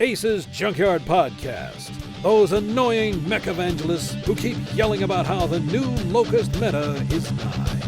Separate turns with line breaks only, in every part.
A.C.E.S Junkyard Podcast. Those annoying mech evangelists who keep yelling about how the new Locust meta is nigh.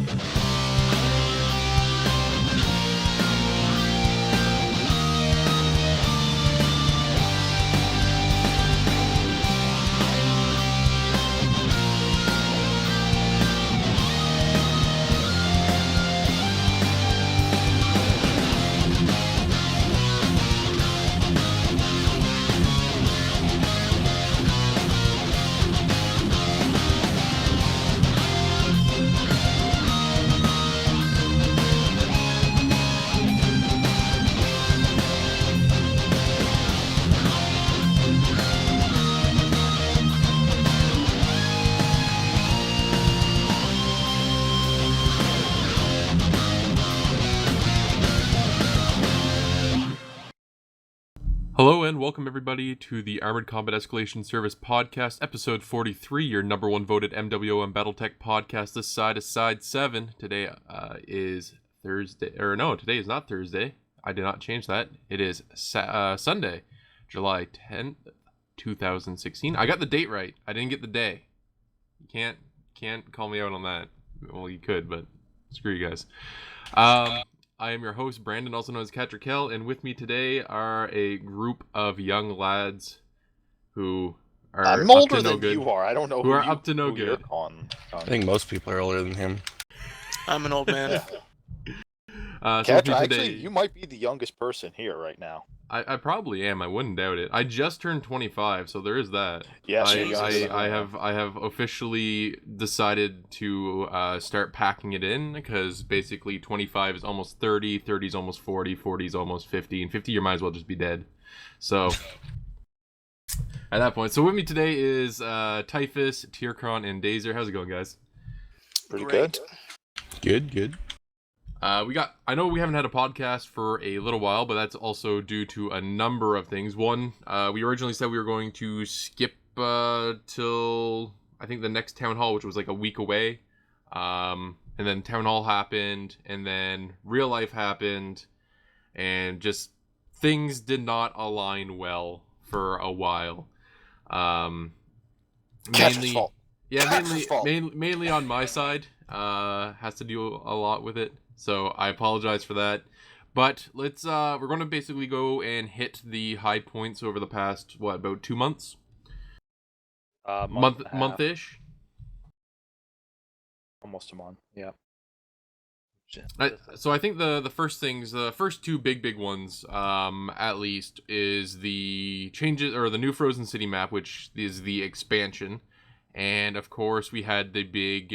Hello and welcome everybody to the Armored Combat Escalation Service Podcast, episode 43, your number one voted MWOM Battletech podcast. This side is side 7. Today is Thursday, today is not Thursday. I did not change that. It is Sunday, July 10th, 2016. I got the date right. I didn't get the day. You can't call me out on that. Well, you could, but screw you guys. I am your host, Brandon, also known as Cattra, Kell, and with me today are a group of young lads who are
I'm
up
older
to no
than
good.
you are. I don't know
who are up to no good.
I think most people are older than him.
I'm an old man.
Cattra, actually, you might be the youngest person here right now.
I probably am. I wouldn't doubt it. I just turned 25, so there is that.
Yes,
I have officially decided to start packing it in, because basically 25 is almost 30, 30 is almost 40, 40 is almost 50, and 50 you might as well just be dead. So at that point. So with me today is Typhus, Tierkron, and Dazer. How's it going, guys?
Pretty
Great.
good.
I know we haven't had a podcast for a little while, but that's also due to a number of things. One, we originally said we were going to skip till, I think, the next town hall, which was like a week away. And then town hall happened, and then real life happened, and just things did not align well for a while.
Cattra's fault.
Yeah,
fault.
mainly on my side. Has to do a lot with it. So I apologize for that. But let's we're going to basically go and hit the high points over the past, about 2 months? Month-ish?
Almost a month, yeah.
So I think the first things, the first two big ones, at least, is the changes, or the new Frozen City map, which is the expansion. And of course, we had the big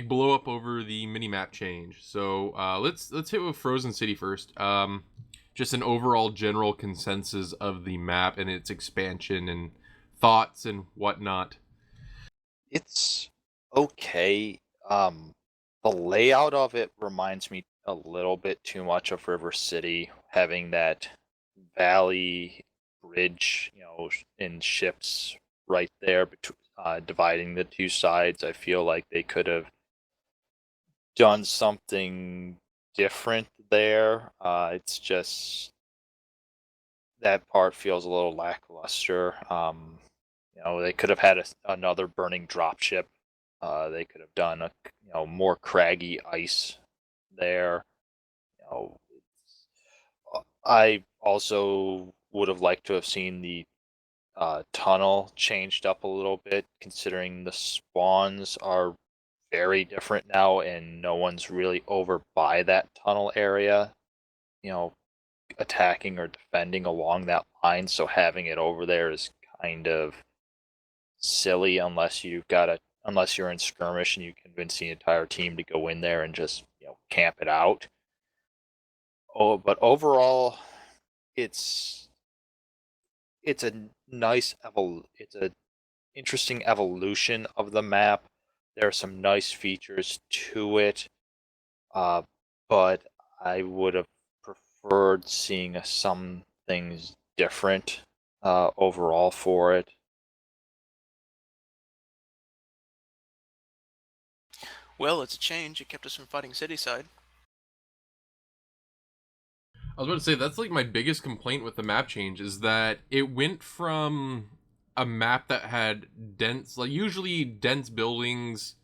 blow up over the mini-map change. So let's hit with Frozen City first. Just an overall general consensus of the map and its expansion and thoughts and whatnot.
It's okay. The layout of it reminds me a little bit too much of River City, having that valley bridge, in ships right there dividing the two sides. I feel like they could have done something different there. It's just that part feels a little lackluster. They could have had another burning dropship. They could have done more craggy ice there. I also would have liked to have seen the tunnel changed up a little bit, considering the spawns are very different now and no one's really over by that tunnel area, attacking or defending along that line. So having it over there is kind of silly unless you're in skirmish and you convince the entire team to go in there and just camp it out. But overall, it's a it's an interesting evolution of the map. There are some nice features to it, but I would have preferred seeing some things different overall for it.
Well, it's a change. It kept us from fighting Cityside.
I was about to say, that's like my biggest complaint with the map change is that it went from a map that had dense, like usually dense buildings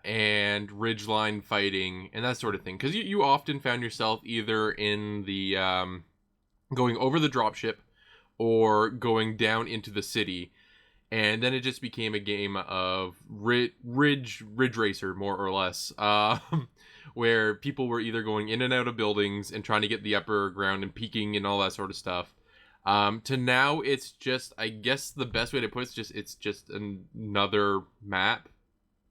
and ridgeline fighting and that sort of thing. Because you often found yourself either in the going over the dropship or going down into the city. And then it just became a game of ridge racer, more or less, where people were either going in and out of buildings and trying to get the upper ground and peeking and all that sort of stuff. To now, it's just, I guess the best way to put it's just another map.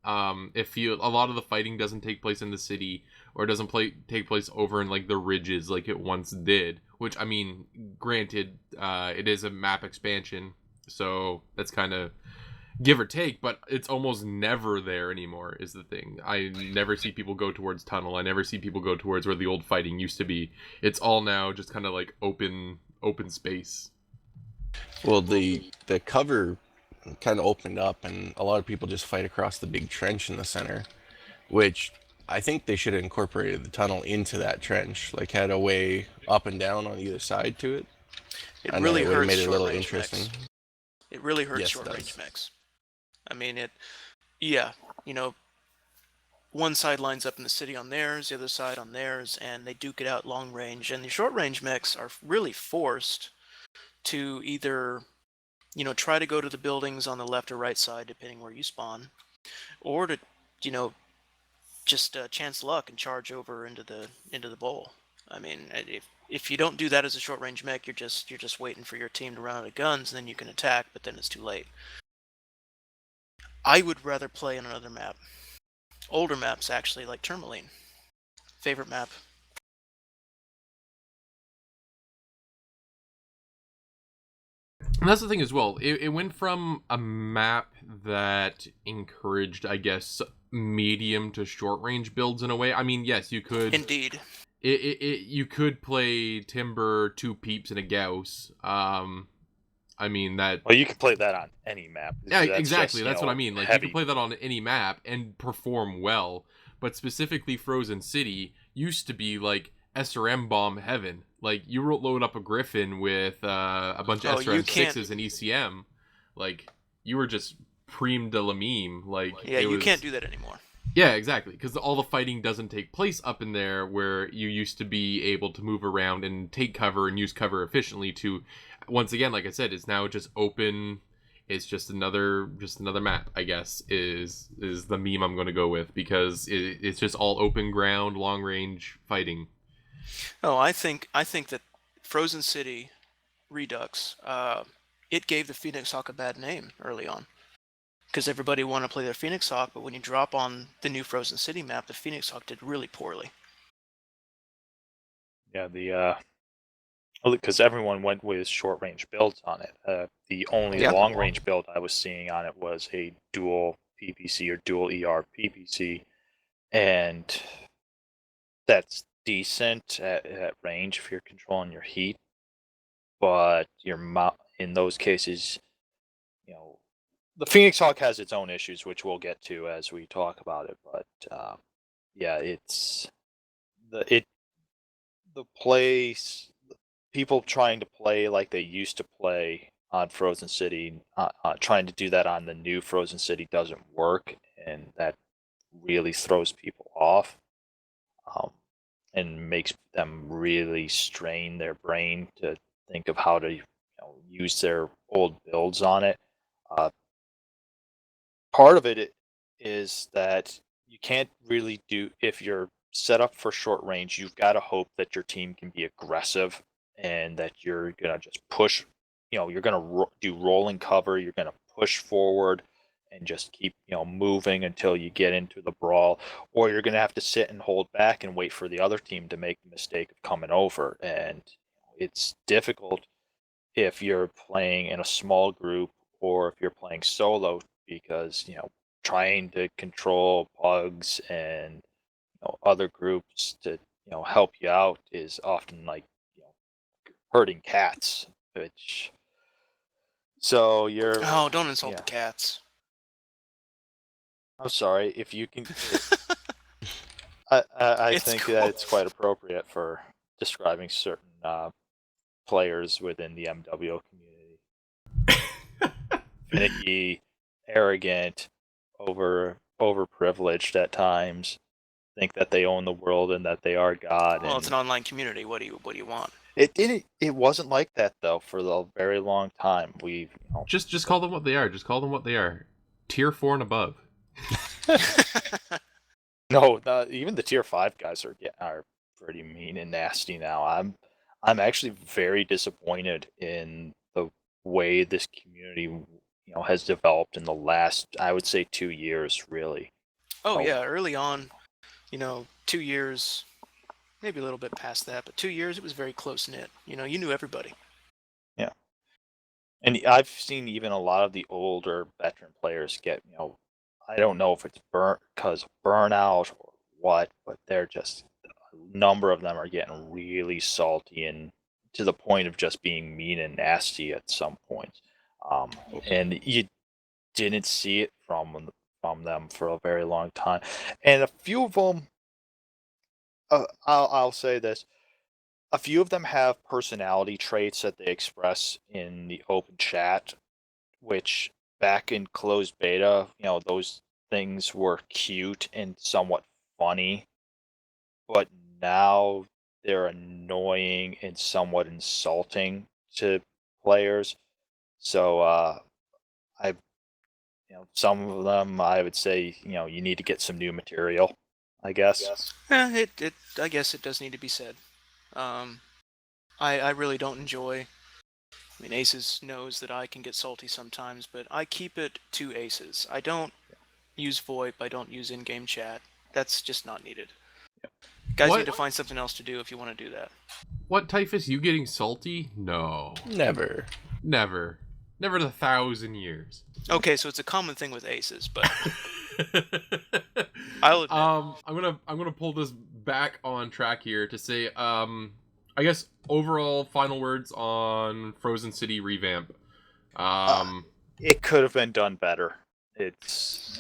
If you a lot of the fighting doesn't take place in the city or doesn't take place over in like the ridges like it once did. Which, I mean, granted, it is a map expansion. So that's kind of give or take, but it's almost never there anymore is the thing. I never see people go towards tunnel. I never see people go towards where the old fighting used to be. It's all now just kind of like open space.
Well, the cover kind of opened up, and a lot of people just fight across the big trench in the center, which I think they should have incorporated the tunnel into that trench, like had a way up and down on either side to it.
It
And
really
then it would have
hurts
made it a little
short-range
interesting.
mechs. It really hurts
Yes, it
short-range
does.
mechs. I mean, one side lines up in the city on theirs, the other side on theirs, and they duke it out long range. And the short-range mechs are really forced to either, try to go to the buildings on the left or right side, depending where you spawn, or to, just chance luck and charge over into the bowl. I mean, if you don't do that as a short range mech, you're just waiting for your team to run out of guns, and then you can attack, but then it's too late. I would rather play on another map. Older maps, actually, like Tourmaline. Favorite map.
And that's the thing as well. It went from a map that encouraged, I guess, medium to short range builds in a way. I mean, yes, you could.
Indeed.
You could play Timber, two peeps, and a Gauss. I mean that.
Well, you can play that on any map.
Yeah,
That's
exactly.
just,
That's what I mean. Like you
heavy.
can play that on any map and perform well. But specifically, Frozen City used to be like SRM bomb heaven. Like you load up a Griffin with a bunch of SRM sixes and ECM. Like you were just prime de la meme. Like
yeah, you can't do that anymore.
Yeah, exactly. Because all the fighting doesn't take place up in there where you used to be able to move around and take cover and use cover efficiently to, once again, like I said, it's now just open. It's just another map, I guess, is the meme I'm going to go with because it's just all open ground, long range fighting.
Oh, I think that Frozen City Redux, it gave the Phoenix Hawk a bad name early on. Because everybody wanted to play their Phoenix Hawk, but when you drop on the new Frozen City map, the Phoenix Hawk did really poorly.
Yeah, because everyone went with short range builds on it. The only long range build I was seeing on it was a dual PPC or dual ER PPC, and that's decent at range if you're controlling your heat, but your in those cases, the Phoenix Hawk has its own issues, which we'll get to as we talk about it. But yeah, it's the place. People trying to play like they used to play on Frozen City, trying to do that on the new Frozen City doesn't work, and that really throws people off, and makes them really strain their brain to think of how to use their old builds on it. Part of it is that you can't really do, if you're set up for short range, you've got to hope that your team can be aggressive and that you're going to just push, you're going to do rolling cover, you're going to push forward and just keep, moving until you get into the brawl, or you're going to have to sit and hold back and wait for the other team to make the mistake of coming over. And it's difficult if you're playing in a small group or if you're playing solo, because trying to control pugs and other groups to help you out is often like herding cats, which so you're
don't insult the cats.
I'm sorry if you can. I think that it's quite appropriate for describing certain players within the MWO community. Finicky, arrogant, overprivileged at times, think that they own the world and that they are God.
Well,
and
it's an online community. What do you want?
It wasn't like that though for a very long time.
Just call them what they are. Just call them what they are. Tier 4 and above.
No, even the tier 5 guys are pretty mean and nasty now. I'm actually very disappointed in the way this community has developed in the last, I would say, 2 years really.
Oh yeah, early on, 2 years, maybe a little bit past that, but 2 years it was very close knit. You knew everybody.
Yeah. And I've seen even a lot of the older veteran players get, I don't know if it's because of burnout or what, but a number of them are getting really salty and to the point of just being mean and nasty at some point. And you didn't see it from them for a very long time. And a few of them, I'll say this, a few of them have personality traits that they express in the open chat, which back in closed beta, those things were cute and somewhat funny, but now they're annoying and somewhat insulting to players. So I some of them I would say, you need to get some new material, I guess.
I guess it does need to be said. I really don't enjoy. I mean, Aces knows that I can get salty sometimes, but I keep it to Aces. I don't use VoIP. I don't use in-game chat. That's just not needed. Guys need to find something else to do if you want to do that.
What, Typhus? You getting salty? No.
Never.
Never in 1,000 years.
Okay, so it's a common thing with Aces, but I'll admit.
I'm gonna pull this back on track here to say, I guess overall final words on Frozen City revamp.
It could have been done better.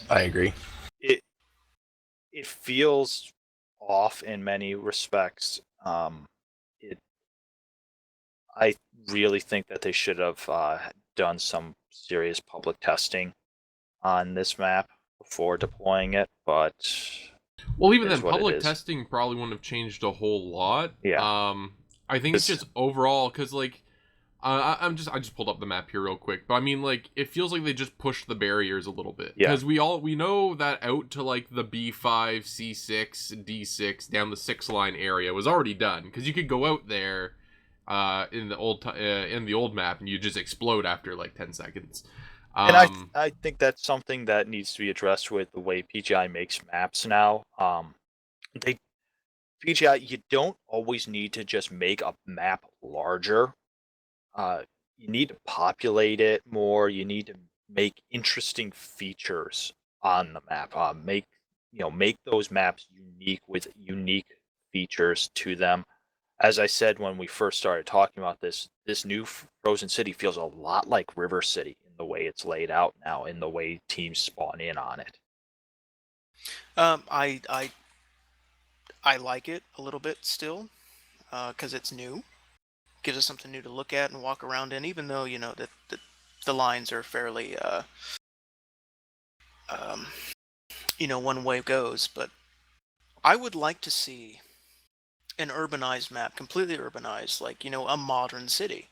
I agree.
It feels off in many respects. I really think that they should have done some serious public testing on this map before deploying it, but
well, even then, public testing probably wouldn't have changed a whole lot.
Yeah.
I think it's just overall because I just pulled up the map here real quick, but I mean, it feels like they just pushed the barriers a little bit. Because we know that out to the B5, C6, D6 down the 6 line area was already done. Because you could go out there in the old map and you just explode after 10 seconds.
And I think that's something that needs to be addressed with the way PGI makes maps now. PGI, you don't always need to just make a map larger. You need to populate it more. You need to make interesting features on the map. Make those maps unique with unique features to them. As I said when we first started talking about this new Frozen City feels a lot like River City in the way it's laid out now, in the way teams spawn in on it.
I like it a little bit still, because it's new. Gives us something new to look at and walk around in, even though that the lines are fairly one way goes. But I would like to see an urbanized map, completely urbanized, a modern city.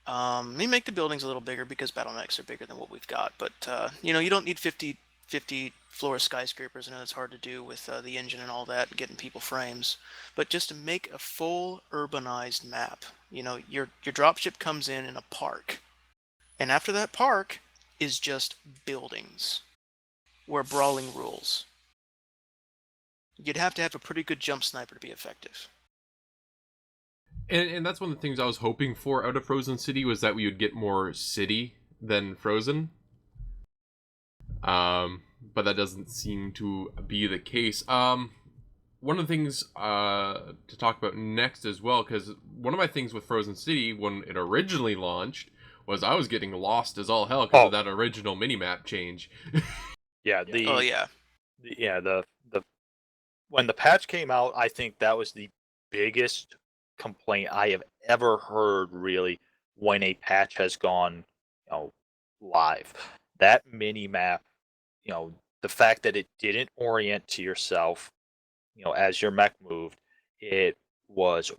Maybe make the buildings a little bigger because battle mechs are bigger than what we've got, but you don't need 50 floor skyscrapers. I know it's hard to do with the engine and all that, getting people frames, but just to make a full urbanized map. Your dropship comes in a park, and after that park is just buildings where brawling rules. You'd have to have a pretty good jump sniper to be effective.
And that's one of the things I was hoping for out of Frozen City was that we would get more city than Frozen. But that doesn't seem to be the case. One of the things to talk about next as well, because one of my things with Frozen City when it originally launched was I was getting lost as all hell because of that original minimap change.
Yeah.
The
when the patch came out, I think that was the biggest complaint I have ever heard really when a patch has gone, live. That mini map, the fact that it didn't orient to yourself, as your mech moved, it was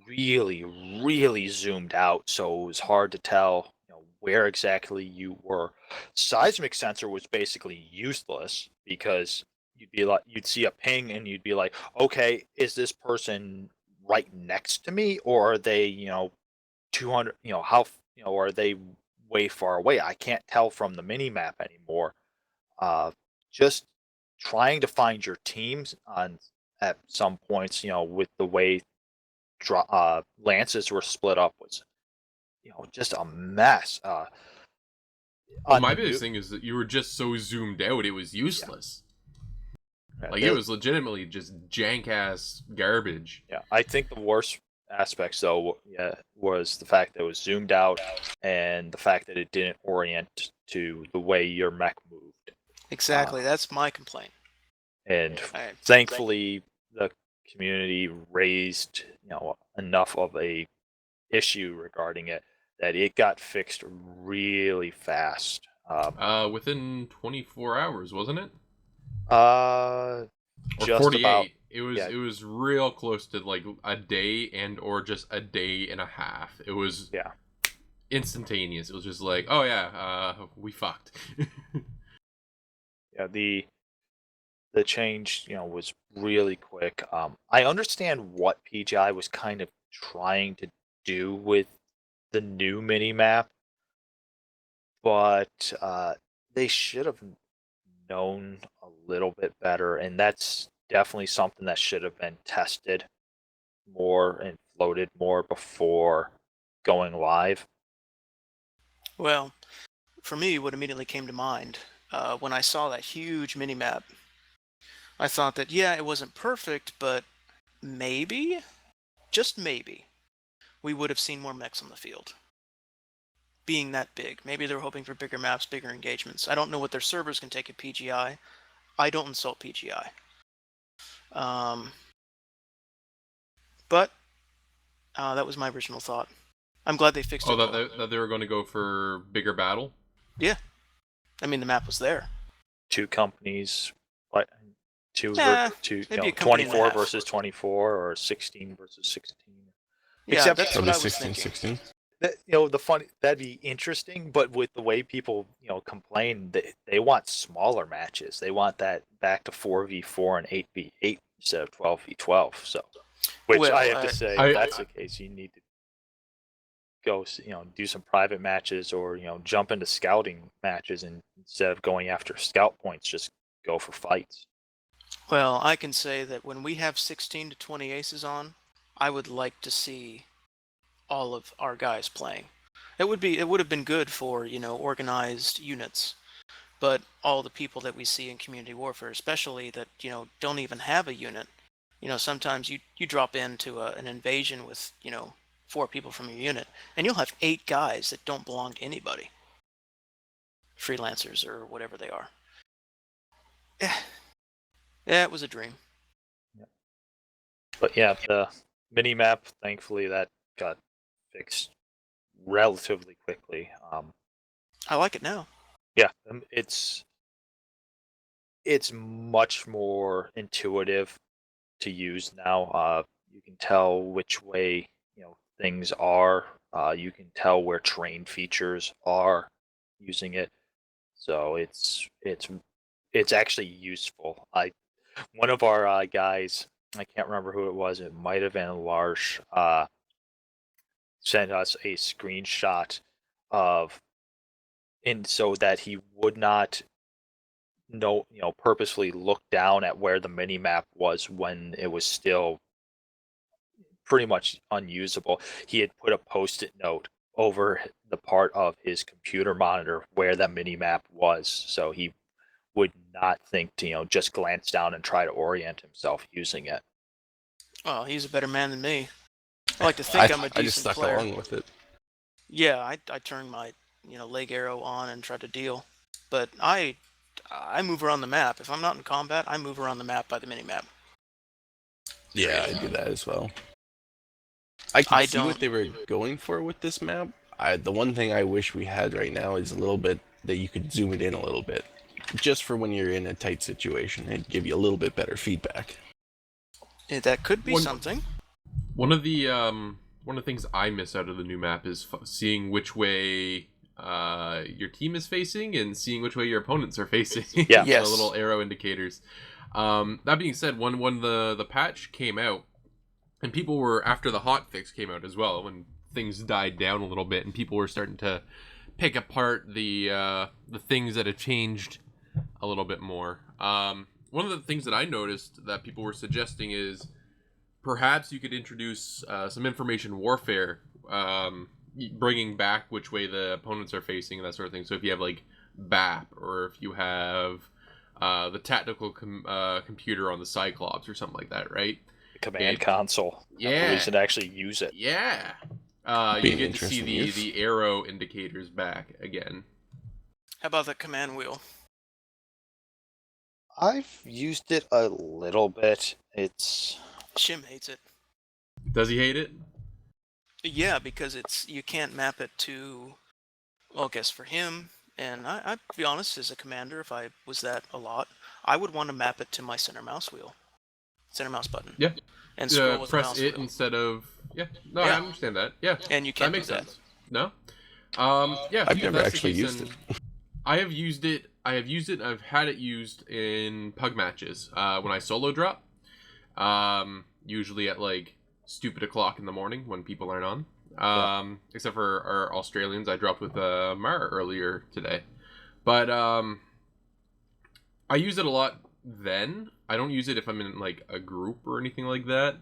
really, really zoomed out, so it was hard to tell, where exactly you were. Seismic sensor was basically useless because you'd see a ping and you'd be like, okay, is this person right next to me, or are they, 200, are they way far away? I can't tell from the mini map anymore. Just trying to find your teams on at some points, with the way lances were split up was, just a mess.
Well,
On
my
the
biggest
new,
thing is that you were just so zoomed out, it was useless.
yeah,
Like, it was legitimately just jank-ass garbage.
yeah, I think the worst aspects though, yeah, was the fact that it was zoomed out and the fact that it didn't orient to the way your mech moved.
Exactly. That's my complaint.
And
I-
thankfully, the community raised, enough of a issue regarding it that it got fixed really fast.
Within 24 hours, wasn't it?
Uh,
Or
just about.
48. It was
Yeah.
it was real close to like a day and or just a day and a half. It was
Yeah.
instantaneous. It was just like, oh yeah, we fucked.
Yeah. The change, was really quick. I understand what PGI was kind of trying to do with the new mini map, but they should have known a little bit better, and that's definitely something that should have been tested more and floated more before going live.
Well, for me, what immediately came to mind when I saw that huge mini map, I thought that, yeah, it wasn't perfect, but maybe, just maybe, we would have seen more mechs on the field. Being that big. Maybe they're hoping for bigger maps, bigger engagements. I don't know what their servers can take at PGI. I don't insult PGI. But that was my original thought. I'm glad they fixed
Oh,
it, though.
that they were going to go for bigger battle.
Yeah. I mean, the map was there.
Two companies, like
Nah, maybe a company and a
24
half.
versus 24 or 16 versus 16.
Yeah,
Except
that's what
Probably
I was
16,
thinking.
16.
the funny, that'd be interesting, but with the way people, complain, they want smaller matches. They want that back to 4v4 and 8v8 instead of 12v12. So, which I have to say, if that's the case, you need to go, do some private matches or, jump into scouting matches, and instead of going after scout points, just go for fights.
Well, I can say that when we have 16 to 20 aces on, I would like to see all of our guys playing. It would have been good for, organized units. But all the people that we see in community warfare, especially that, don't even have a unit, sometimes you drop into an invasion with, 4 people from your unit, and you'll have 8 guys that don't belong to anybody. Freelancers or whatever they are. Yeah, it was a dream.
But yeah, the mini map, thankfully, that got fixed relatively quickly.
I like it now.
Yeah, it's much more intuitive to use now. You can tell which way, things are. You can tell where terrain features are using it. So it's actually useful. One of our guys, I can't remember who it was. It might have been Larsh. Sent us a screenshot of, and so that he would not purposefully look down at where the mini map was when it was still pretty much unusable. He had put a post-it note over the part of his computer monitor where the mini map was, so he would not think to, just glance down and try to orient himself using it.
Well, he's a better man than me. I like to think I'm a
I just
decent
stuck
player.
along with it.
Yeah, I turned my, leg arrow on and tried to deal. But I move around the map. If I'm not in combat, I move around the map by the mini map.
Yeah, I do that as well. I can
I
see what
don't.
they were going for with this map. The one thing I wish we had right now is a little bit that you could zoom it in a little bit, just for when you're in a tight situation. It'd give you a little bit better feedback.
That could be
One
something.
one of the things I miss out of the new map is seeing which way your team is facing and seeing which way your opponents are facing.
Yeah.
The
Yes.
little arrow indicators. That being said, when the patch came out, and people were after the hot fix came out as well, when things died down a little bit, and people were starting to pick apart the things that have changed a little bit more. One of the things that I noticed that people were suggesting is perhaps you could introduce some information warfare, bringing back which way the opponents are facing and that sort of thing. So if you have like BAP, or if you have the tactical computer on the Cyclops or something like that, right?
Command console.
Yeah.
Reason to actually use it.
Yeah.
Be
You
an
get to see
interesting
the,
use.
the arrow indicators back again.
How about the command wheel?
I've used it a little bit. It's
Shim hates it.
Does he hate it?
Yeah, because you can't map it to. Well, I guess for him, and I'd be honest, as a commander, if I was that a lot, I would want to map it to my center mouse button.
Yeah.
And scroll with the
Press
mouse
it
wheel.
instead of I
Yeah.
understand that. Yeah,
And you
that
can't
makes
do that.
sense. No, yeah.
I've
if
never
that's the
actually
case,
used
then
it.
I have used it. I've had it used in pug matches when I solo drop. Usually at like stupid o'clock in the morning when people aren't on. Except for our Australians, I dropped with Mara earlier today, but I use it a lot then. I don't use it if I'm in like a group or anything like that.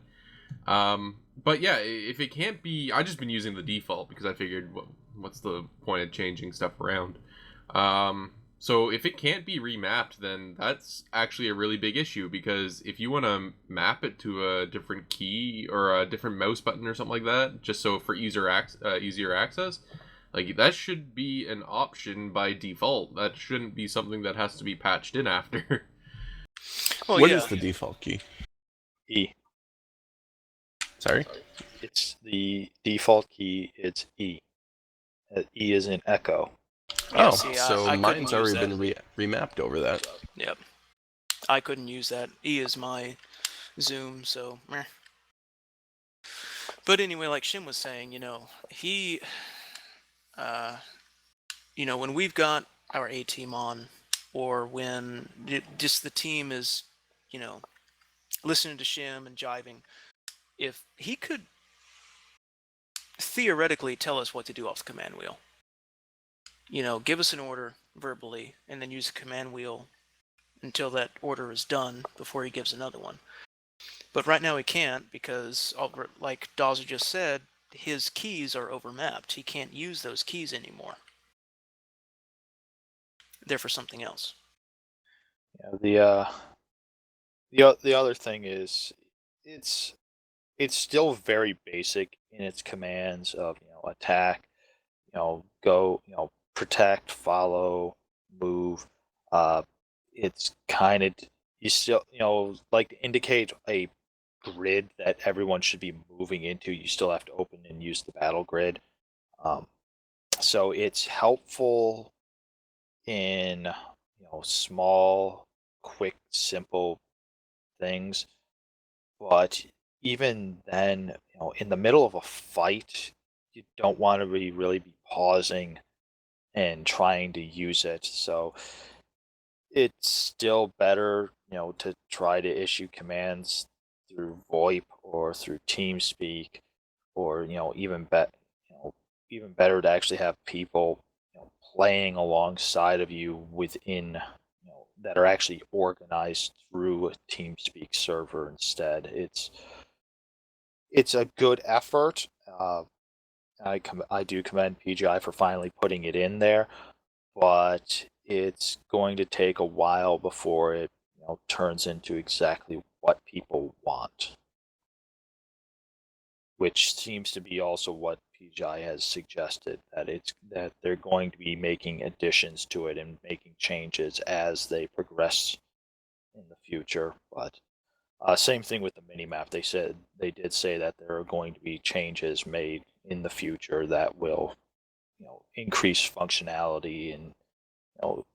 But yeah, if it can't be, I've just been using the default because I figured, what's the point of changing stuff around? So if it can't be remapped, then that's actually a really big issue, because if you want to map it to a different key or a different mouse button or something like that, just so for easier access, like that should be an option by default. That shouldn't be something that has to be patched in after.
Well,
What
yeah.
is the default key?
E.
Sorry?
It's the default key. It's E. E is in echo.
Yeah,
Oh,
see,
so
I couldn't
mine's
use
already
that.
been remapped over that.
Yep. I couldn't use that. E is my zoom, so meh. But anyway, like Shim was saying, he when we've got our A team on, or when just the team is, listening to Shim and jiving, if he could theoretically tell us what to do off the command wheel, give us an order verbally and then use the command wheel until that order is done before he gives another one. But right now he can't, because, like Dawser just said, his keys are overmapped. He can't use those keys anymore. They're for something else.
Yeah, the other thing is, it's still very basic in its commands of attack, go, protect, follow, move. It's kind of, you still, like to indicate a grid that everyone should be moving into. You still have to open and use the battle grid. So it's helpful in small, quick, simple things. But even then, in the middle of a fight, you don't want to really be pausing and trying to use it. So it's still better, to try to issue commands through VoIP or through TeamSpeak, or even better to actually have people playing alongside of you within, that are actually organized through a TeamSpeak server instead. It's a good effort. I do commend PGI for finally putting it in there, but it's going to take a while before it turns into exactly what people want, which seems to be also what PGI has suggested, that they're going to be making additions to it and making changes as they progress in the future. But Same thing with the mini map. They did say that there are going to be changes made in the future that will, increase functionality and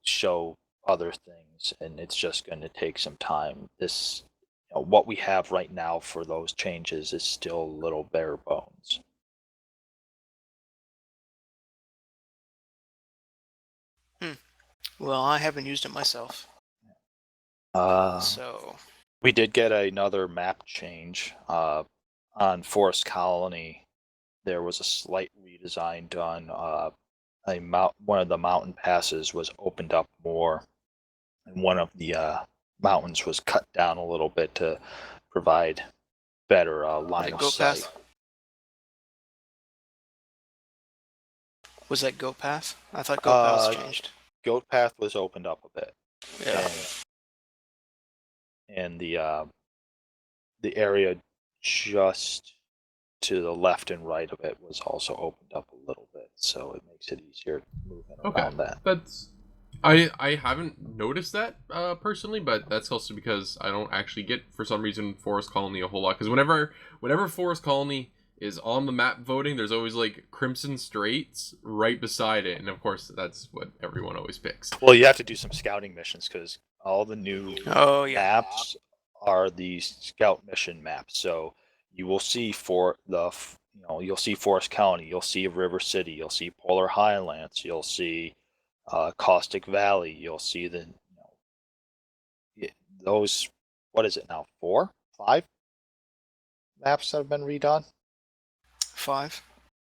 show other things, and it's just going to take some time. What we have right now for those changes is still a little bare bones.
Well, I haven't used it myself,
Uh,
so
we did get another map change on Forest Colony. There was a slight redesign done. One of the mountain passes was opened up more, and one of the mountains was cut down a little bit to provide better line
the
of
goat
sight.
path. Was that goat path? I thought goat path was changed.
Goat path was opened up a bit,
Yeah.
and the area just to the left and right of it was also opened up a little bit, so it makes it easier moving around that.
That's I haven't noticed that personally, but that's also because I don't actually get, for some reason, Forest Colony a whole lot. Because whenever Forest Colony is on the map voting, there's always like Crimson Straits right beside it, and of course that's what everyone always picks.
Well, you have to do some scouting missions because all the new maps are the scout mission maps. So you will see you'll see Forest County, you'll see River City, you'll see Polar Highlands, you'll see Caustic Valley, you'll see those. What is it now? 4, 5 maps that have been redone.
5.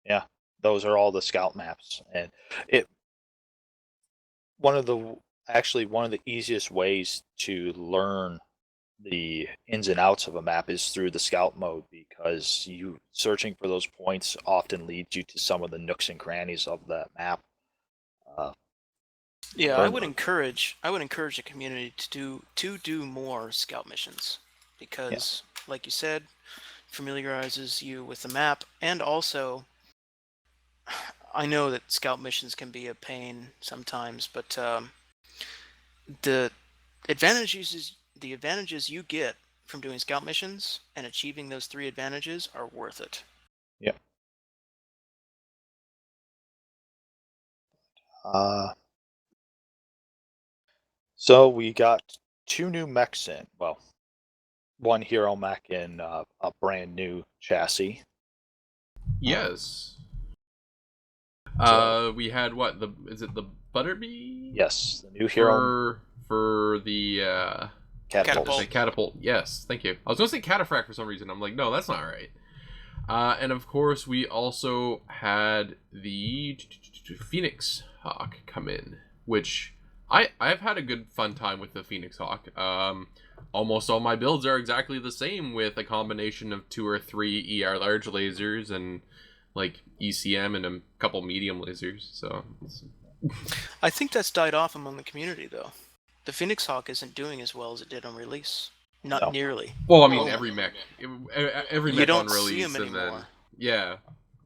Yeah, those are all the scout maps, and it one of the easiest ways to learn the ins and outs of a map is through the scout mode, because you searching for those points often leads you to some of the nooks and crannies of that map.
Yeah, I would encourage the community to do more scout missions, because, like you said, familiarizes you with the map, and also I know that scout missions can be a pain sometimes, but the advantages you get from doing scout missions and achieving those 3 advantages are worth it.
Yep. So we got 2 new mechs in. Well, one hero mech and a brand new chassis.
Yes. We had is it the Butterbee?
Yes, the new hero
for the
catapult.
The catapult. Yes, thank you. I was gonna say cataphract for some reason. I'm like, no, that's not right. And of course, we also had the Phoenix Hawk come in, which I've had a good fun time with the Phoenix Hawk. Almost all my builds are exactly the same, with a combination of 2 or 3 ER large lasers and like ECM and a couple medium lasers. So
I think that's died off among the community, though. The Phoenix Hawk isn't doing as well as it did on release. Not nearly.
Well, I mean, every mech
You don't
on release,
see 'em
and
anymore.
then yeah.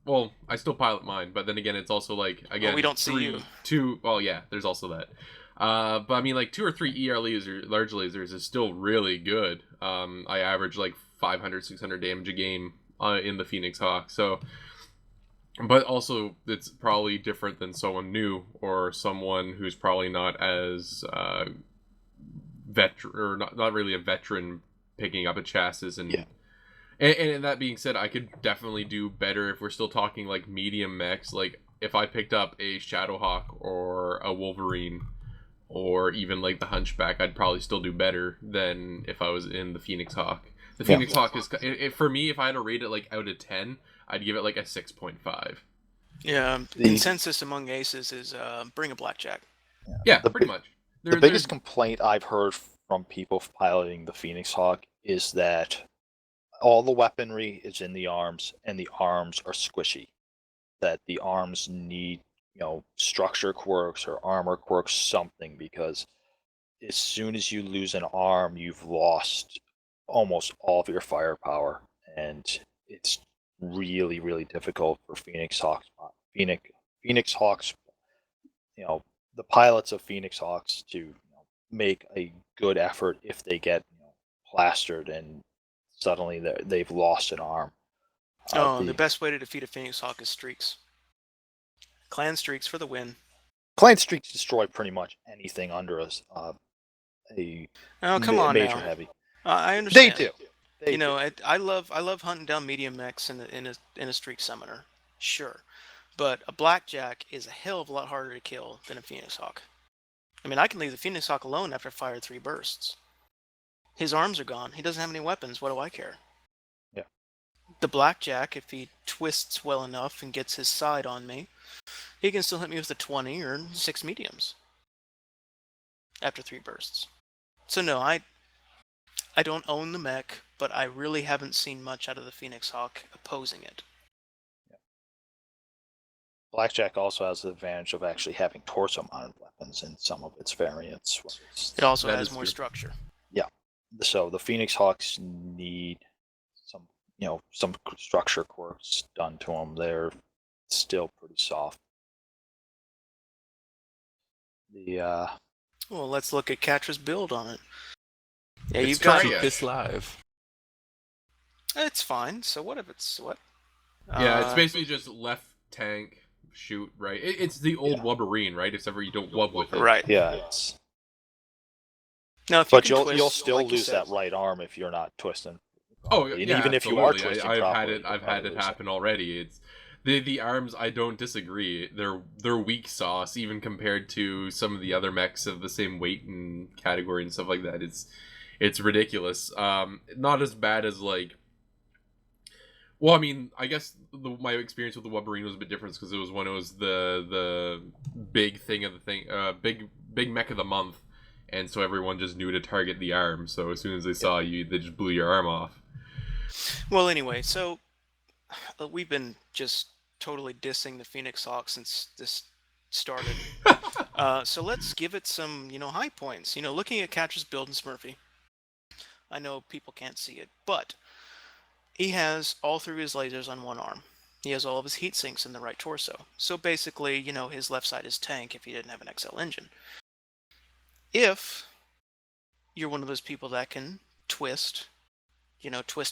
Well, I still pilot mine, but then again, it's also like, again,
we don't see you.
2. Well, yeah, there's also that. But I mean, like 2 or 3 ER large lasers is still really good. I average like 500, 600 damage a game in the Phoenix Hawk. So, but also it's probably different than someone new or someone who's probably not as veteran, or not really a veteran, picking up a chassis and that being said, I could definitely do better if we're still talking like medium mechs. Like if I picked up a Shadowhawk or a Wolverine or even like the Hunchback, I'd probably still do better than if I was in the Phoenix Hawk. The Phoenix Hawk is, for me, if I had to rate it like out of 10, I'd give it like a 6.5.
Yeah, consensus among aces is bring a blackjack.
Yeah, pretty much.
The biggest complaint I've heard from people piloting the Phoenix Hawk is that all the weaponry is in the arms, and the arms are squishy. That the arms need, structure quirks or armor quirks, something, because as soon as you lose an arm, you've lost almost all of your firepower, and it's really, really difficult for Phoenix Hawks. Phoenix Hawks, the pilots of Phoenix Hawks to make a good effort if they get plastered, and suddenly they've lost an arm.
The best way to defeat a Phoenix Hawk is streaks. Clan streaks for the win.
Clan streaks destroy pretty much anything under a
Oh, come on
major
now.
heavy.
I understand.
They do. They do.
I love hunting down medium mechs in a streak summoner. Sure. But a blackjack is a hell of a lot harder to kill than a Phoenix Hawk. I mean, I can leave the Phoenix Hawk alone after fire 3 bursts. His arms are gone. He doesn't have any weapons. What do I care?
Yeah.
The blackjack, if he twists well enough and gets his side on me, he can still hit me with a 20 or 6 mediums after 3 bursts. So no, I don't own the mech, but I really haven't seen much out of the Phoenix Hawk opposing it.
Blackjack also has the advantage of actually having torso-mounted weapons in some of its variants.
It also
That
has
is
more
true.
structure.
So the Phoenix Hawks need some structure quirks done to them. They're still pretty soft.
Well, let's look at Cattra's build on it. Yeah,
It's
you've got.
trash.
This live.
It's fine. So what if it's what?
Yeah, it's basically just left tank, shoot, right? It's the old Wubberine, right? Except for you don't wub with it.
Right.
Yeah, it's.
Now, if you
But
can
you'll
twist,
still
like you
lose
said-
that right arm if you're not twisting.
Oh,
properly.
yeah,
And even if you are
absolutely.
twisting
I've
properly,
had it.
you'll
I've had
probably
it
lose
happen already. It's the arms. I don't disagree. They're weak sauce even compared to some of the other mechs of the same weight and category and stuff like that. It's ridiculous. Not as bad as like. Well, I mean, I guess my experience with the Wubberine was a bit different because it was when it was the big thing of the thing, big mech of the month, and so everyone just knew to target the arm. So as soon as they saw you, they just blew your arm off.
Well, anyway, so we've been just totally dissing the Phoenix Hawk since this started. So let's give it some, high points. Looking at Cattra's build in Smurfy, I know people can't see it, but he has all 3 of his lasers on one arm. He has all of his heat sinks in the right torso. So basically, his left side is tank if he didn't have an XL engine. If you're one of those people that can twist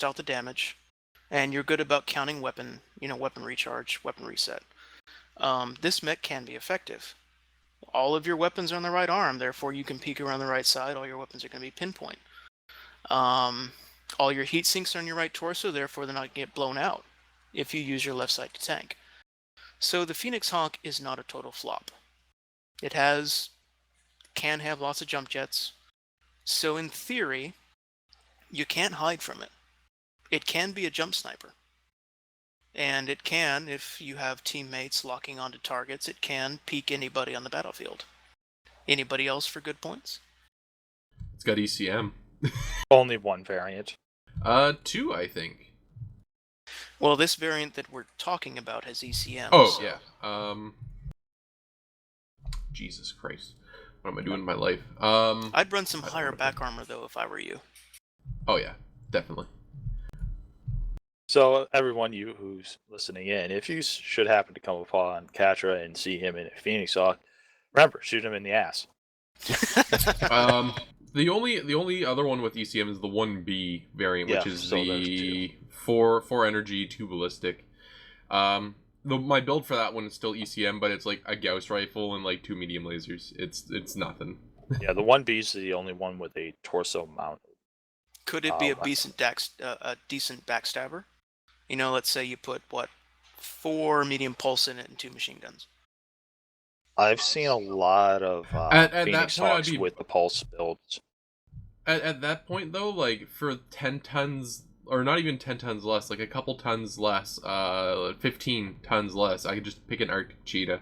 out the damage, and you're good about counting weapon recharge, weapon reset, this mech can be effective. All of your weapons are on the right arm, therefore you can peek around the right side. All your weapons are going to be pinpoint. All your heat sinks are on your right torso, therefore they're not going to get blown out if you use your left side to tank. So the Phoenix Hawk is not a total flop. It can have lots of jump jets. So in theory, you can't hide from it. It can be a jump sniper. And it can, if you have teammates locking onto targets, it can peek anybody on the battlefield. Anybody else for good points?
It's got ECM.
Only one variant.
2, I think.
Well, this variant that we're talking about has ECM.
Oh,
so-
yeah. Jesus Christ. What am I doing in my life?
I'd run some
I don't
higher
wanna
back armor, though, if I were you.
Oh, yeah. Definitely.
So everyone who's listening in, if you should happen to come upon Cattra and see him in a Phoenix Hawk, remember, shoot him in the ass.
The only other one with ECM is the 1B variant, which
Yeah,
is
so there's
the 4 energy, 2 ballistic. My build for that one is still ECM, but it's like a Gauss rifle and like 2 medium lasers. It's nothing.
Yeah, the 1B is the only one with a torso mount.
Could it be a
Right.
decent backstabber? Let's say you put 4 medium pulse in it and 2 machine guns.
I've seen a lot of
At that
Phoenix
point, I'd
Hawks
be-
with the pulse builds.
At that point though, like for 10 tons or not even 10 tons less, like a couple tons less, 15 tons less, I could just pick an Arctic Cheetah.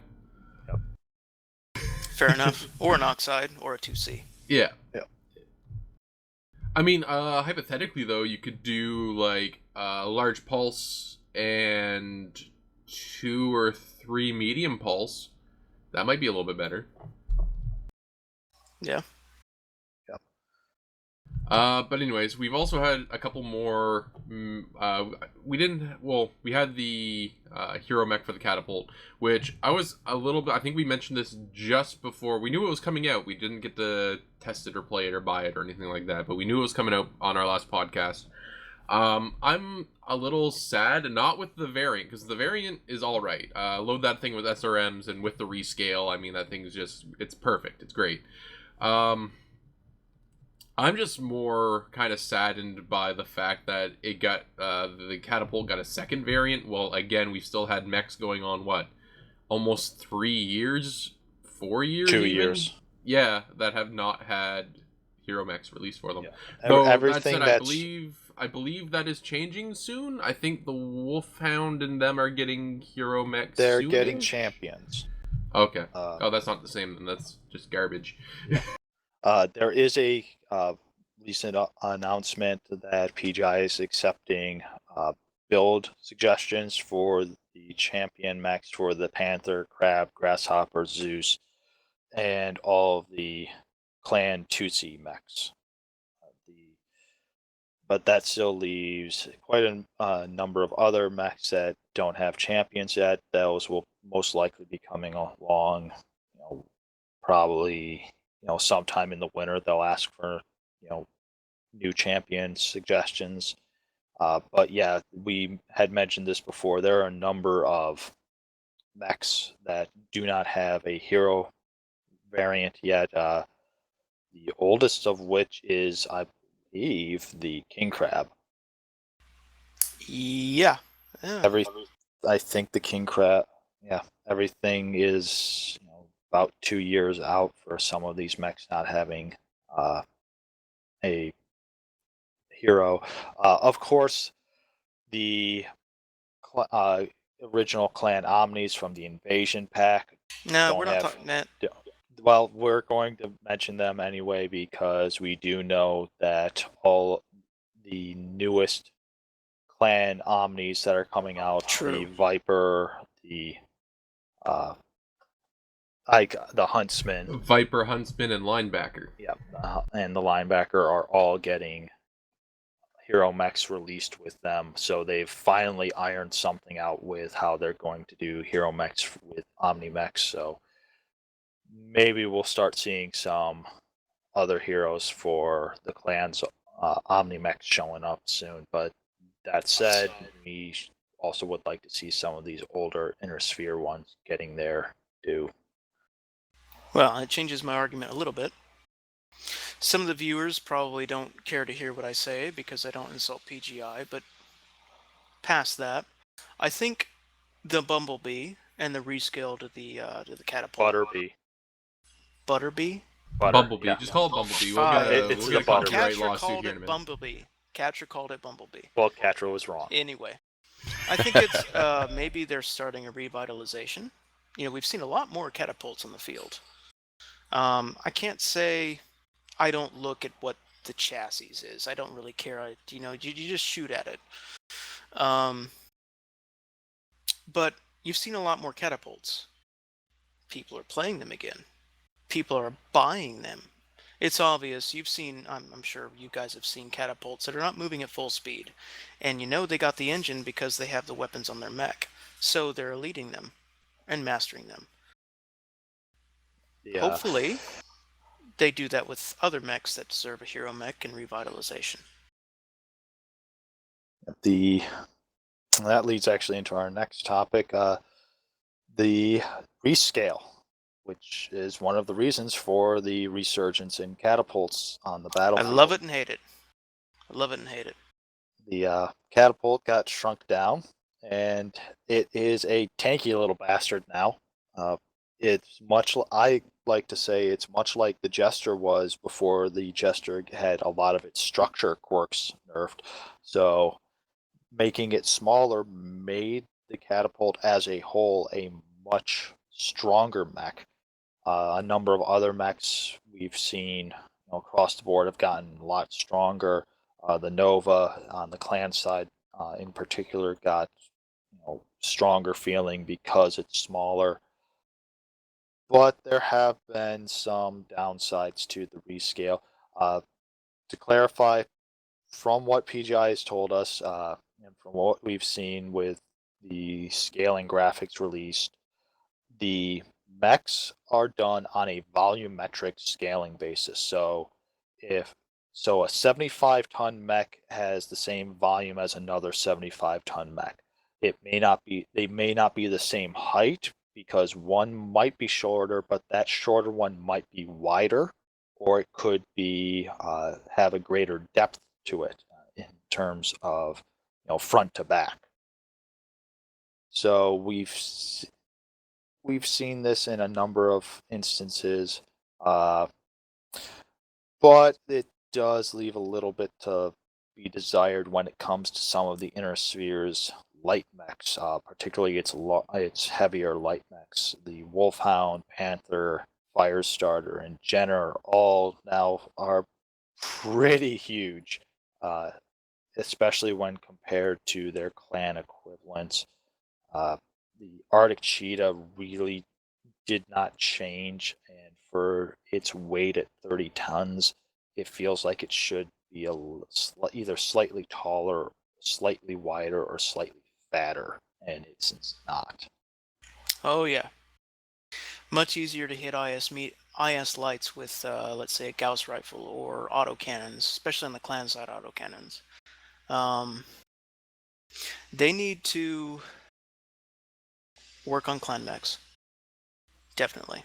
Fair enough. Or an Oxide, or a 2C.
Yeah.
Yeah.
I mean, hypothetically though, you could do like a large pulse and 2 or 3 medium pulse. That might be a little bit better.
Yeah.
But anyways, we've also had a couple more. We didn't. Well, we had the hero mech for the catapult, which I was a little bit. I think we mentioned this just before we knew it was coming out. We didn't get to test it or play it or buy it or anything like that, but we knew it was coming out on our last podcast. I'm a little sad, not with the variant, because the variant is all right. Load that thing with SRMs and with the rescale. I mean, that thing is it's perfect. It's great. I'm just more kind of saddened by the fact that it got the catapult got a second variant. Well, again, we still had mechs going on almost 3 years, 4 years,
2
even?
years.
Yeah, that have not had hero mechs released for them.
Yeah.
Though
Everything
that said,
that's
I believe that is changing soon. I think the Wolfhound and them are getting hero mechs.
they're getting
soonish.
champions.
Okay. Oh, that's not the same. Then that's just garbage.
There is a recent announcement that PGI is accepting build suggestions for the champion mechs for the Panther, Crab, Grasshopper, Zeus, and all of the Clan Tutsi mechs. But that still leaves quite a number of other mechs that don't have champions yet. Those will most likely be coming along, probably sometime in the winter. They'll ask for new champion suggestions. But yeah, we had mentioned this before. There are a number of mechs that do not have a hero variant yet. The oldest of which is, I believe, the King Crab.
Yeah.
I think the King Crab. Yeah, everything is about 2 years out for some of these mechs not having a hero. Of course, the original Clan Omnis from the Invasion Pack
No, we're
don't
not
have.
talking that.
Well, we're going to mention them anyway because we do know that all the newest Clan Omnis that are coming out,
True.
the Viper, the the Huntsman,
Viper, Huntsman, and Linebacker.
yeah, and the Linebacker are all getting hero mechs released with them. So they've finally ironed something out with how they're going to do hero mechs with Omni mechs. So maybe we'll start seeing some other heroes for the clans Omni mechs showing up soon. But that said, we also would like to see some of these older Inner Sphere ones getting their due.
Well, it changes my argument a little bit. Some of the viewers probably don't care to hear what I say because I don't insult PGI, but past that, I think the Bumblebee and the rescale to the catapult.
Butterbee.
Butterbee?
Bumblebee.
Yeah.
Just call it Bumblebee.
It's
We'll
the
get a copyright
Cattra
lawsuit
called
here in a
it
minute.
Bumblebee. Cattra called it Bumblebee.
Well, Cattra was wrong.
Anyway, I think it's maybe they're starting a revitalization. We've seen a lot more catapults on the field. I can't say I don't look at what the chassis is. I don't really care. You just shoot at it. But you've seen a lot more catapults. People are playing them again. People are buying them. It's obvious. You've seen, I'm sure you guys have seen catapults that are not moving at full speed. And they got the engine because they have the weapons on their mech. So they're leading them and mastering them.
Yeah.
Hopefully, they do that with other mechs that deserve a hero mech and revitalization.
That leads actually into our next topic, the rescale, which is one of the reasons for the resurgence in catapults on the battlefield.
I love it and hate it. I love it and hate it.
The catapult got shrunk down, and it is a tanky little bastard now. It's I like to say it's much like the Jester was before the Jester had a lot of its structure quirks nerfed. So making it smaller made the catapult as a whole a much stronger mech. A number of other mechs we've seen across the board have gotten a lot stronger. The Nova on the clan side in particular got stronger feeling because it's smaller. But there have been some downsides to the rescale. to clarify, from what PGI has told us, and from what we've seen with the scaling graphics released, the mechs are done on a volumetric scaling basis. If a 75-ton mech has the same volume as another 75-ton mech. They may not be the same height because one might be shorter, but that shorter one might be wider, or it could be have a greater depth to it in terms of front to back. So we've seen this in a number of instances, but it does leave a little bit to be desired when it comes to some of the inner spheres light mechs, particularly its heavier light mechs. The Wolfhound, Panther, Firestarter, and Jenner all now are pretty huge, especially when compared to their clan equivalents. The Arctic Cheetah really did not change, and for its weight at 30 tons, it feels like it should be either slightly taller, slightly wider, or slightly fatter, and it's not.
Oh yeah, much easier to hit IS lights with, let's say, a Gauss rifle or autocannons, especially on the clan side autocannons. They need to work on clan mechs. Definitely.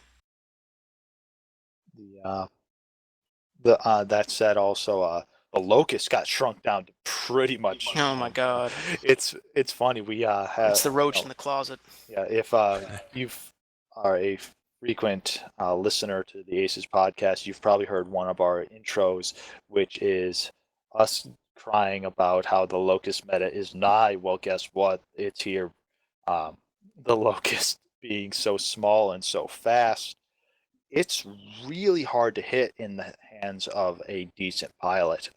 That said, also the Locust got shrunk down to pretty much.
Oh my god.
It's funny. We have.
It's the roach in the closet.
Yeah, if you are a frequent listener to the Aces podcast, you've probably heard one of our intros, which is us crying about how the Locust meta is nigh. Well, guess what? It's here. The Locust being so small and so fast, it's really hard to hit in the hands of a decent pilot.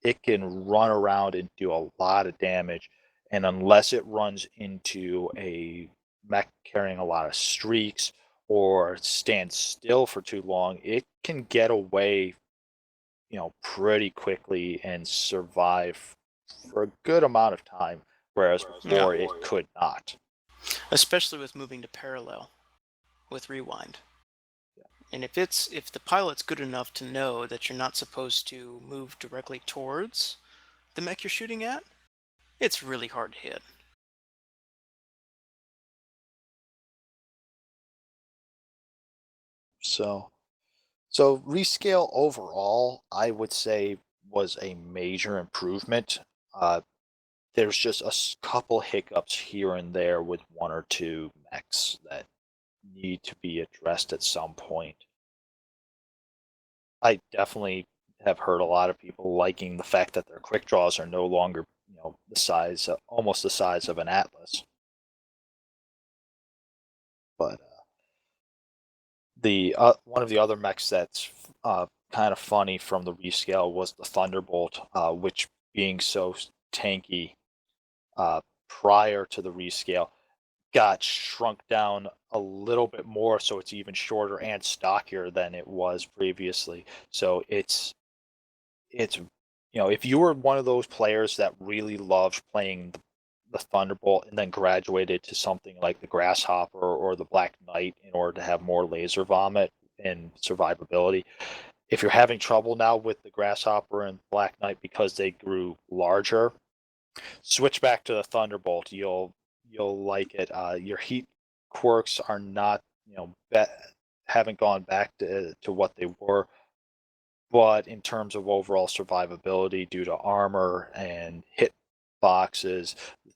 It can run around and do a lot of damage, and unless it runs into a mech carrying a lot of streaks or stands still for too long, it can get away, pretty quickly and survive for a good amount of time, whereas before it could not.
Especially with moving to parallel with rewind. And if the pilot's good enough to know that you're not supposed to move directly towards the mech you're shooting at, it's really hard to hit.
So rescale overall, I would say, was a major improvement. There's just a couple hiccups here and there with one or two mechs that need to be addressed at some point. I definitely have heard a lot of people liking the fact that their quick draws are no longer, almost the size of an Atlas. But the one of the other mechs that's kind of funny from the rescale was the Thunderbolt, which being so tanky prior to the rescale got shrunk down a little bit more, so it's even shorter and stockier than it was previously. So it's if you were one of those players that really loved playing the Thunderbolt and then graduated to something like the Grasshopper or the Black Knight in order to have more laser vomit and survivability, if you're having trouble now with the Grasshopper and Black Knight because they grew larger, switch back to the Thunderbolt. You'll like it. Your heat quirks are not, haven't gone back to what they were, but in terms of overall survivability due to armor and hit boxes,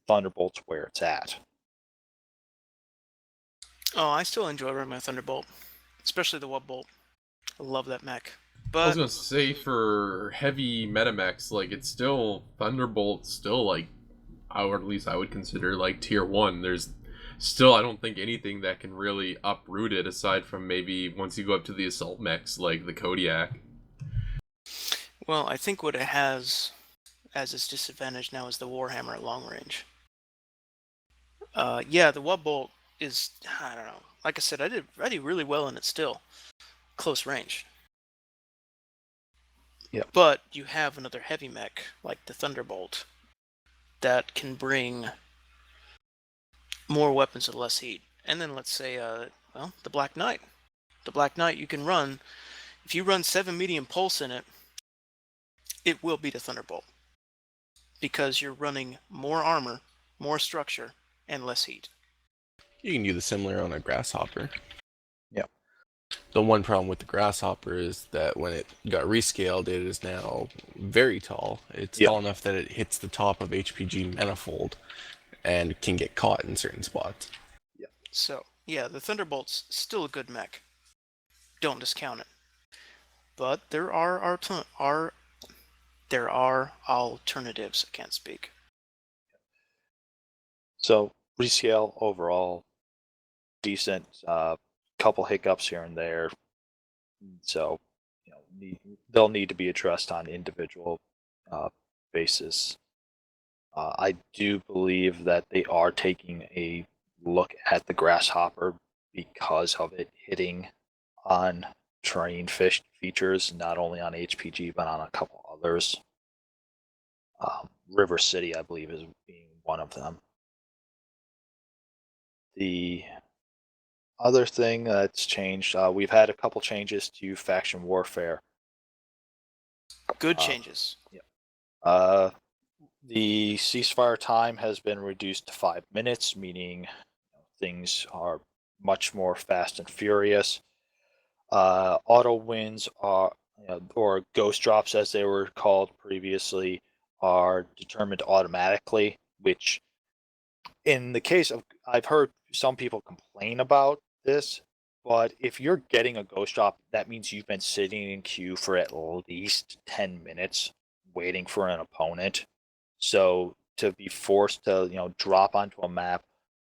Thunderbolt's where it's at.
Oh, I still enjoy running my Thunderbolt, especially the Wub Bolt. I love that mech.
I was
But
gonna say, for heavy metamechs, like, it's still Thunderbolt's still like, or at least I would consider like tier 1. There's still, I don't think, anything that can really uproot it aside from maybe once you go up to the assault mechs like the Kodiak.
well, I think what it has as its disadvantage now is the Warhammer at long range. Yeah, the Wub Bolt is, I don't know. Like I said, I did really well in it still. Close range.
Yep.
But you have another heavy mech like the Thunderbolt that can bring more weapons with less heat. And then let's say, the Black Knight. The Black Knight you can run. If you run 7 medium pulse in it, it will beat a Thunderbolt because you're running more armor, more structure, and less heat.
You can do the similar on a grasshopper.
Yep.
The one problem with the grasshopper is that when it got rescaled, it is now very tall. It's
Yep.
tall enough that it hits the top of HPG manifold and can get caught in certain spots.
So, yeah, the Thunderbolt's still a good mech. Don't discount it. But there are alternatives. I can't speak.
So rescale overall decent. Couple hiccups here and there. So they'll need to be addressed on individual basis. I do believe that they are taking a look at the grasshopper because of it hitting on terrain fish features, not only on HPG but on a couple others. River City, I believe, is being one of them. The other thing that's changed, we've had a couple changes to faction warfare.
Good changes.
The ceasefire time has been reduced to 5 minutes, meaning things are much more fast and furious. Auto wins are, or ghost drops as they were called previously, are determined automatically, which in the case of, I've heard some people complain about this, but if you're getting a ghost drop, that means you've been sitting in queue for at least 10 minutes waiting for an opponent. So to be forced to, drop onto a map,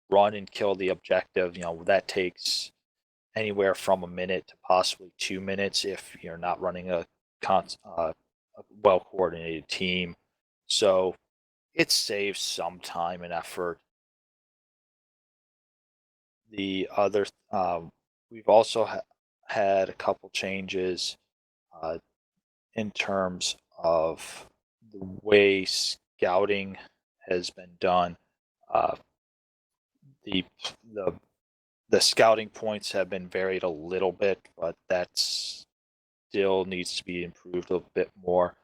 run and kill the objective, that takes anywhere from a minute to possibly 2 minutes if you're not running a well coordinated team. So it saves some time and effort. The other, we've also had a couple changes in terms of the way scouting has been done. The the scouting points have been varied a little bit, but that's still needs to be improved a bit more.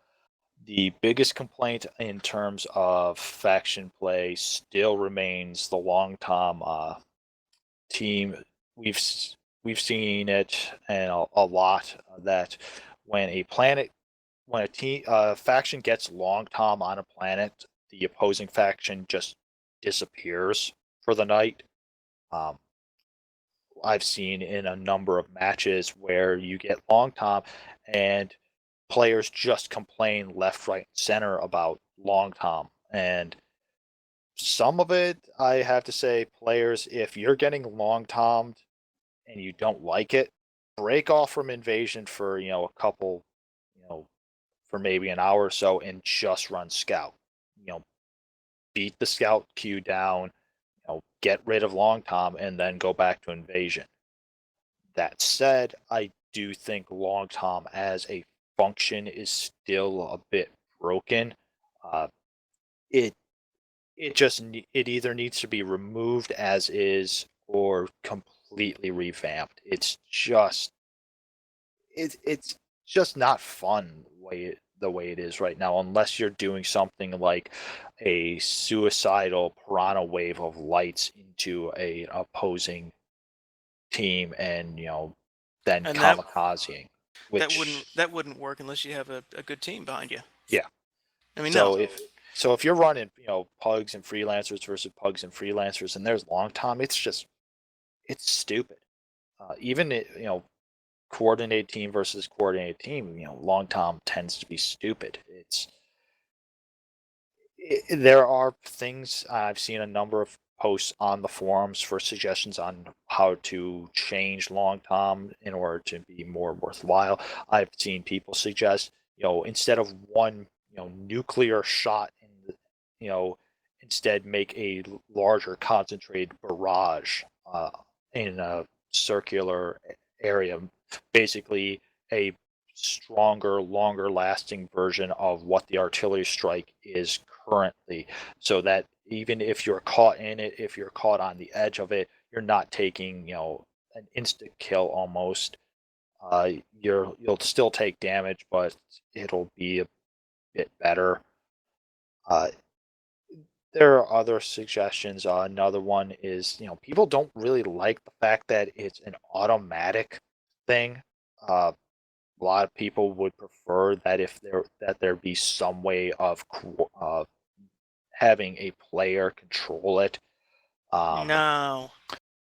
The biggest complaint in terms of faction play still remains the long tom team. We've we've seen it and a lot that when a team faction gets long tom on a planet, the opposing faction just disappears for the night. Um, I've seen in a number of matches where you get long tom and players just complain left, right, and center about long tom. And some of it, I have to say, players, if you're getting long tommed and you don't like it, break off from invasion for a couple, for maybe an hour or so, and just run scout. Beat the scout queue down, get rid of long tom, and then go back to invasion. That said, I do think long tom as a function is still a bit broken. It it either needs to be removed as is or completely revamped. It's just not fun the way it is right now, unless you're doing something like a suicidal piranha wave of lights into a opposing team and then
And
kamikazing,
that wouldn't work unless you have a good team behind you.
yeah.
I mean,
So
no.
if you're running pugs and freelancers versus pugs and freelancers and there's long tom, it's stupid. Even coordinated team versus coordinated team, long tom tends to be stupid. There are things, I've seen a number of posts on the forums for suggestions on how to change long tom in order to be more worthwhile. I've seen people suggest, instead of one, nuclear shot in the, instead make a larger concentrated barrage in a circular area, basically a stronger, longer lasting version of what the artillery strike is currently, so that even if you're caught in it, if you're caught on the edge of it, you're not taking, an instant kill almost. You'll still take damage, but it'll be a bit better. Uh, there are other suggestions. Another one is, people don't really like the fact that it's an automatic thing. A lot of people would prefer that there be some way of having a player control it.
No.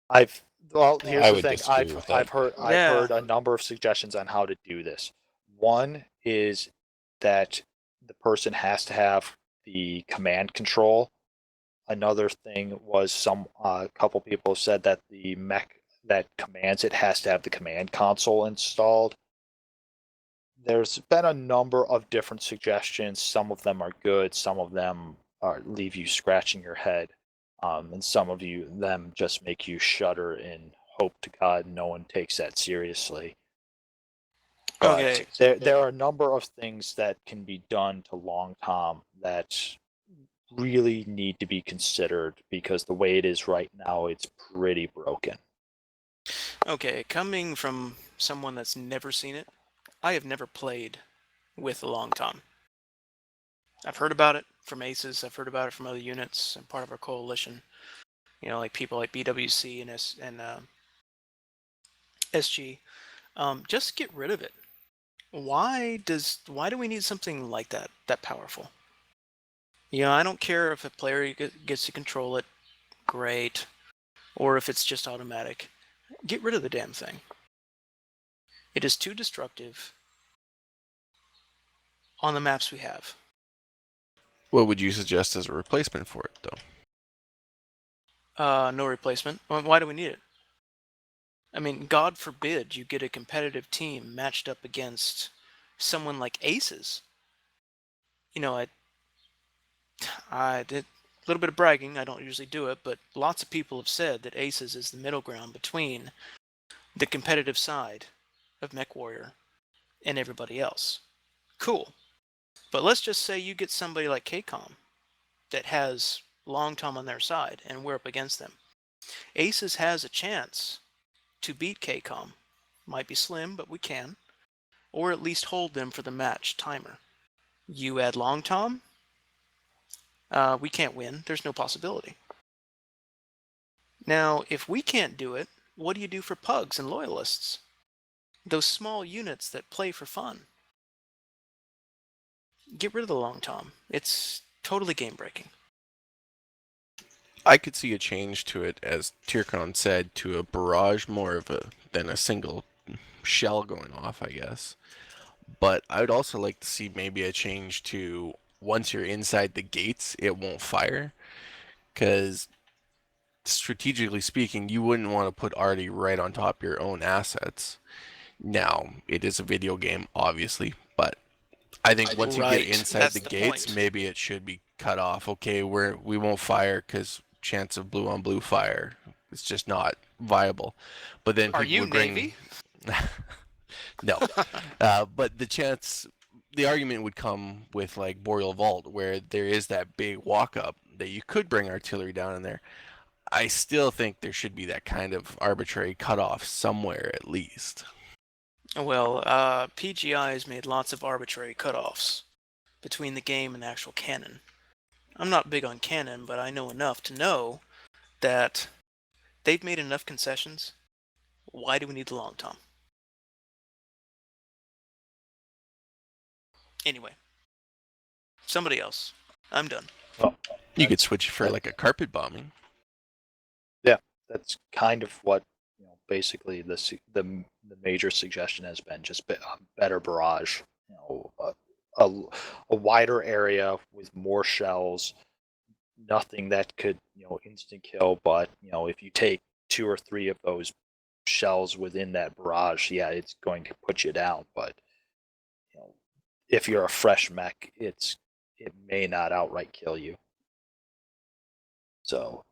I've well, here's
I
the
would
thing.
disagree with that.
I've
Yeah.
heard a number of suggestions on how to do this. One is that the person has to have the command control. Another thing was a couple people said that the mech that commands it has to have the command console installed. There's been a number of different suggestions. Some of them are good. Some of them leave you scratching your head, and some of them just make you shudder and hope to God no one takes that seriously. But
Okay.
there are a number of things that can be done to Long Tom that really need to be considered, because the way it is right now, it's pretty broken.
Okay, coming from someone that's never seen it, I have never played with a long tom. I've heard about it from A.C.E.S. I've heard about it from other units and part of our coalition. Like people like BWC and SG. Just get rid of it. Why do we need something like that powerful? I don't care if a player gets to control it, great, or if it's just automatic. Get rid of the damn thing. It is too destructive on the maps we have.
What would you suggest as a replacement for it, though?
No replacement. Why do we need it? I mean, God forbid you get a competitive team matched up against someone like A.C.E.S. I did a little bit of bragging. I don't usually do it, but lots of people have said that A.C.E.S is the middle ground between the competitive side of MechWarrior and everybody else. Cool. But let's just say you get somebody like KCOM that has Long Tom on their side and we're up against them. A.C.E.S has a chance to beat KCOM. Might be slim, but we can. Or at least hold them for the match timer. You add Long Tom, we can't win. There's no possibility. Now, if we can't do it, what do you do for pugs and loyalists? Those small units that play for fun. Get rid of the Long Tom. It's totally game breaking.
I could see a change to it, as Tirkon said, to a barrage than a single shell going off, I guess. But I would also like to see maybe a change to, once you're inside the gates, it won't fire. Because strategically speaking, you wouldn't want to put Artie right on top of your own assets. Now, it is a video game, obviously, but I think once you get inside
That's
the
the
gates,
point.
maybe it should be cut off. Okay, we won't fire because chance of blue on blue fire, it's just not viable. But then
Are
people
you
would bring
Navy?
no, but the argument would come with like Boreal Vault, where there is that big walk up that you could bring artillery down in there. I still think there should be that kind of arbitrary cutoff somewhere at least.
Well, PGI has made lots of arbitrary cutoffs between the game and the actual canon. I'm not big on canon, but I know enough to know that they've made enough concessions. Why do we need the Long Tom? Anyway, somebody else. I'm done.
Well,
You could switch for like a carpet bombing.
yeah, that's kind of what, basically the major suggestion has been, just a better barrage. A, a wider area with more shells. Nothing that could, instant kill, but if you take 2 or 3 of those shells within that barrage, yeah, it's going to put you down. But if you're a fresh mech, it may not outright kill you. So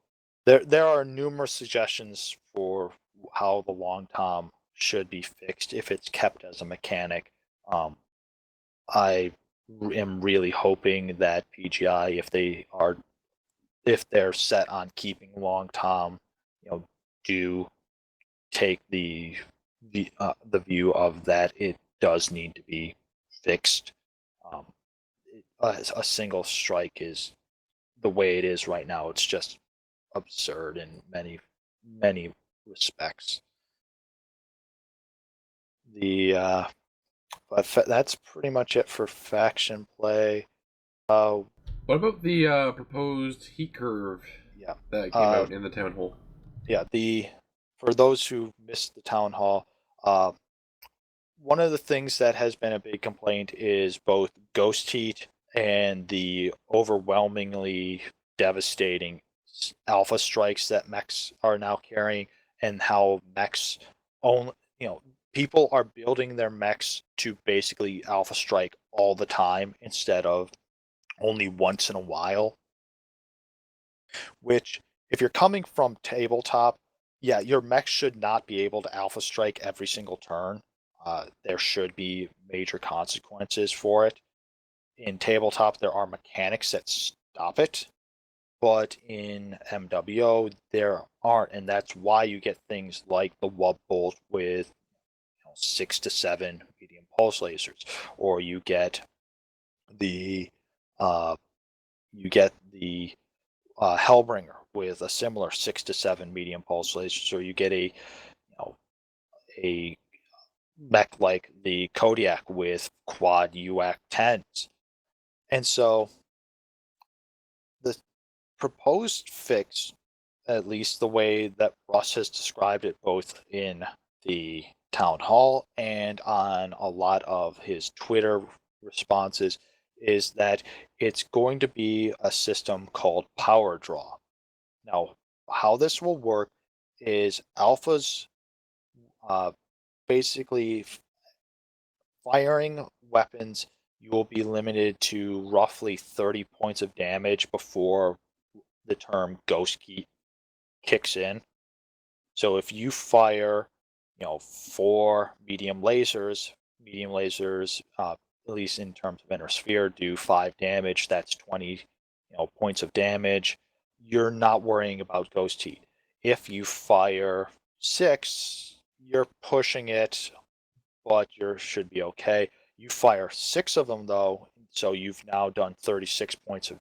there are numerous suggestions for how the Long Tom should be fixed if it's kept as a mechanic. I am really hoping that PGI, if they're set on keeping Long Tom, do take the view of that it does need to be fixed. Um, a single strike is the way it is right now. It's just absurd in many respects. But that's pretty much it for faction play.
What about the proposed heat curve
Yeah.
that came out in the town hall?
Yeah. For those who missed the town hall, one of the things that has been a big complaint is both ghost heat and the overwhelmingly devastating alpha strikes that mechs are now carrying, and how mechs only, people are building their mechs to basically alpha strike all the time instead of only once in a while. Which, if you're coming from tabletop, yeah, your mech should not be able to alpha strike every single turn. There should be major consequences for it. In tabletop, there are mechanics that stop it, but in MWO, there aren't, and that's why you get things like the Wub Bolt with 6 to 7 medium pulse lasers, or the uh, you get the Hellbringer with a similar 6 to 7 medium pulse laser, so you get a mech like the Kodiak with quad UAC 10s. And so the proposed fix, at least the way that Russ has described it, both in the town hall and on a lot of his Twitter responses, is that it's going to be a system called power draw. Now, how this will work is alphas basically firing weapons. You will be limited to roughly 30 points of damage before the term ghost key kicks in. So if you fire, 4 medium lasers, at least in terms of inner sphere, do 5 damage. That's 20, points of damage. You're not worrying about ghost heat. If you fire 6, you're pushing it, but you should be okay. You fire 6 of them though, so you've now done 36 points of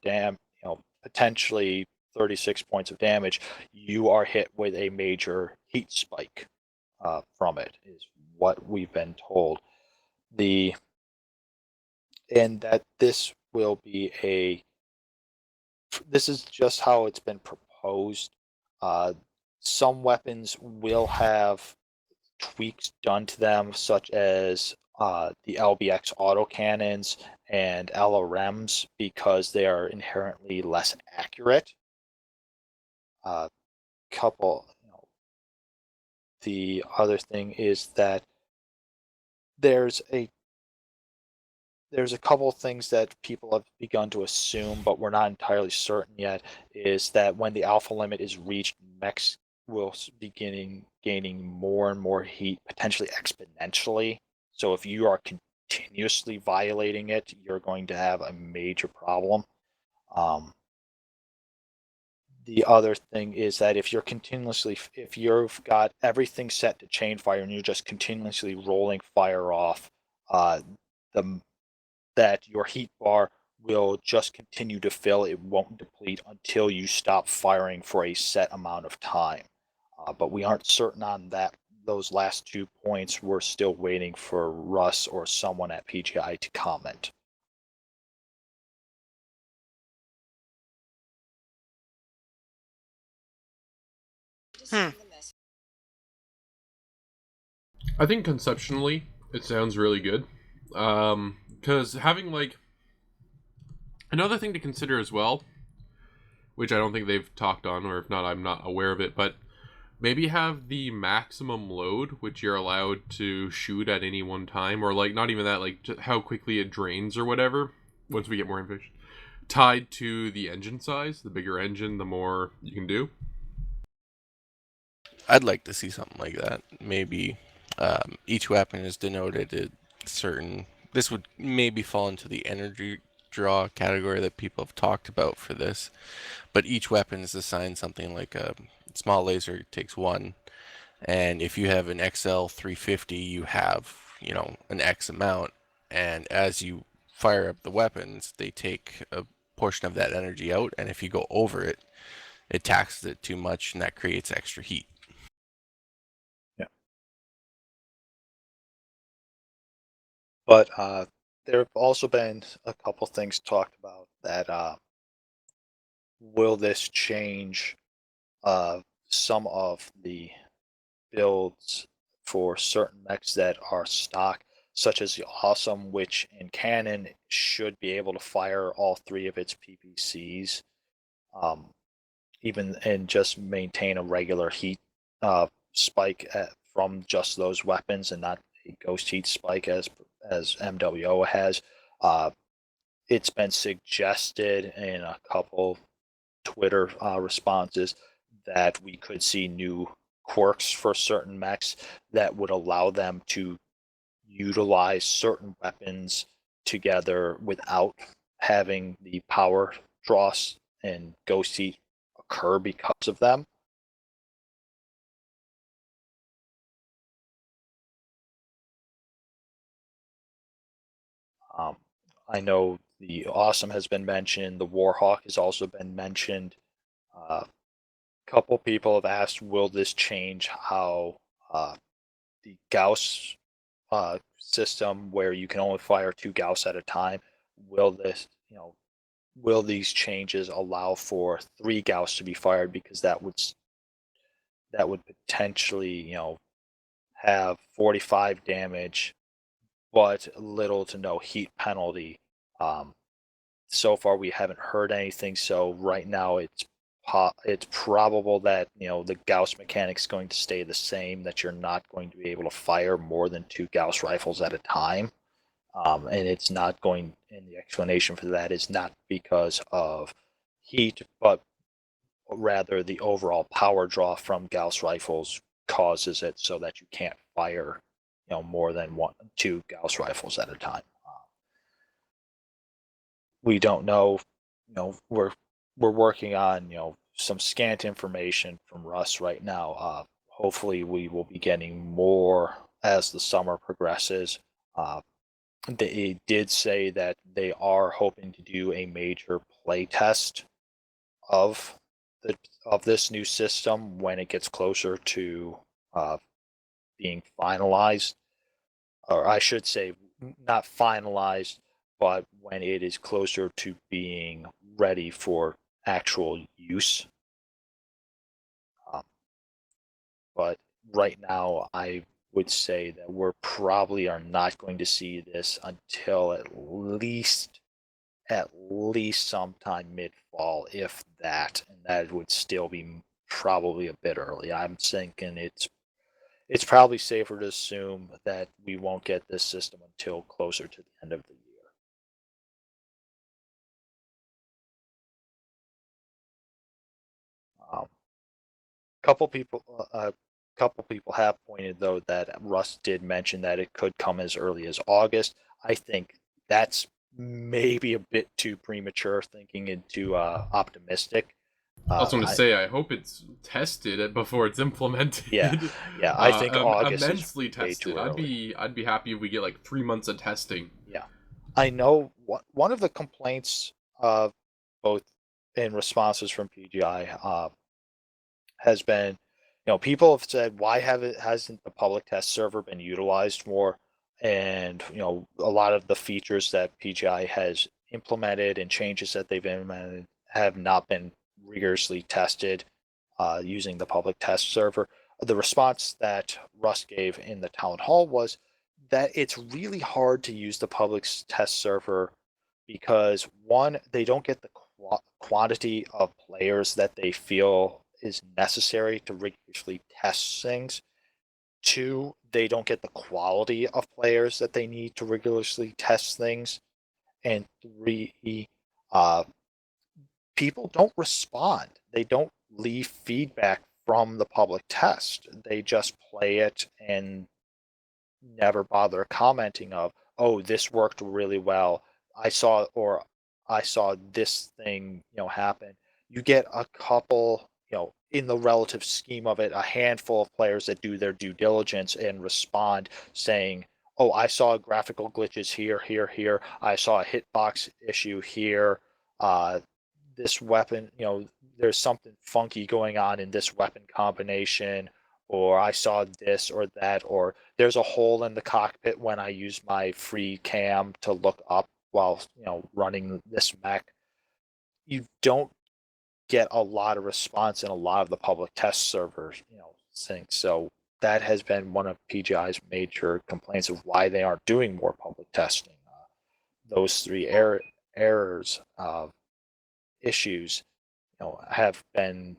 potentially 36 points of damage. You are hit with a major heat spike from it, is what we've been told. And that this is just how it's been proposed. Some weapons will have tweaks done to them, such as the LBX autocannons and LRMs, because they are inherently less accurate. Couple, the other thing is that there's a couple things that people have begun to assume, but we're not entirely certain yet, is that when the alpha limit is reached, mechs will begin gaining more and more heat, potentially exponentially. So if you are continuously violating it, you're going to have a major problem. The other thing is that if you've got everything set to chain fire and you're just continuously rolling fire off, that your heat bar will just continue to fill. It won't deplete until you stop firing for a set amount of time. But we aren't certain on those last 2 points. We're still waiting for Russ or someone at PGI to comment.
I think conceptually it sounds really good. Because having another thing to consider as well, which I don't think they've talked on, or if not, I'm not aware of it, but maybe have the maximum load which you're allowed to shoot at any one time, or not even that, just how quickly it drains or whatever, once we get more information, tied to the engine size. The bigger engine, the more you can do.
I'd like to see something like that. Maybe each weapon is denoted certain. This would maybe fall into the energy draw category that people have talked about for this, but each weapon is assigned something like a small laser takes one, and if you have an XL 350, you have, an X amount, and as you fire up the weapons, they take a portion of that energy out, and if you go over it, it taxes it too much, and that creates extra heat.
Yeah. But there have also been a couple things talked about that will this change some of the builds for certain mechs that are stock, such as the Awesome, which in canon should be able to fire all three of its PPCs, even and just maintain a regular heat spike from just those weapons and not a ghost heat spike as MWO has. Uh, it's been suggested in a couple Twitter responses that we could see new quirks for certain mechs that would allow them to utilize certain weapons together without having the power dross and ghost heat occur because of them. Um, I know the Awesome has been mentioned. The Warhawk has also been mentioned. A couple people have asked, will this change how the Gauss system, where you can only fire 2 Gauss at a time, will will these changes allow for 3 Gauss to be fired, because that would potentially have 45 damage but little to no heat penalty. Um, so far we haven't heard anything, so right now it's probable that the Gauss mechanic's going to stay the same, that you're not going to be able to fire more than 2 Gauss rifles at a time. And it's not going, and the explanation for that is not because of heat, but rather the overall power draw from Gauss rifles causes it so that you can't fire more than 2 Gauss rifles at a time. We don't know. We're working on some scant information from Russ right now. Hopefully, we will be getting more as the summer progresses. They did say that they are hoping to do a major play test of this new system when it gets closer to uh, being finalized, or I should say, not finalized, but when it is closer to being ready for actual use. Um, but right now, I would say that we're probably are not going to see this until at least sometime mid-fall, if that, and that would still be probably a bit early. I'm thinking it's probably safer to assume that we won't get this system until closer to the end of the year. Um, couple people, couple people have pointed though that Russ did mention that it could come as early as August. I think that's maybe a bit too premature, thinking into optimistic.
I was going to
I
say, I hope it's tested before it's implemented.
Yeah, yeah, I think August is
Immensely
way too
tested.
early.
I'd be happy if we get like 3 months of testing.
Yeah, I know one of the complaints of both in responses from PGI has been, people have said, why hasn't the public test server been utilized more? And a lot of the features that PGI has implemented and changes that they've implemented have not been rigorously tested using the public test server. The response that Russ gave in the town hall was that it's really hard to use the public test server because, one, they don't get the quantity of players that they feel is necessary to rigorously test things. Two, they don't get the quality of players that they need to rigorously test things. And three, uh, people don't respond. They don't leave feedback from the public test. They just play it and never bother commenting of, oh, this worked really well. I saw this thing, happen. You get a couple, in the relative scheme of it, a handful of players that do their due diligence and respond saying, oh, I saw graphical glitches here, here, here. I saw a hitbox issue here. Uh, this weapon, there's something funky going on in this weapon combination, or I saw this or that, or there's a hole in the cockpit when I use my free cam to look up while, running this mech. You don't get a lot of response in a lot of the public test servers, things. So that has been one of PGI's major complaints of why they aren't doing more public testing. Those three errors of issues, have been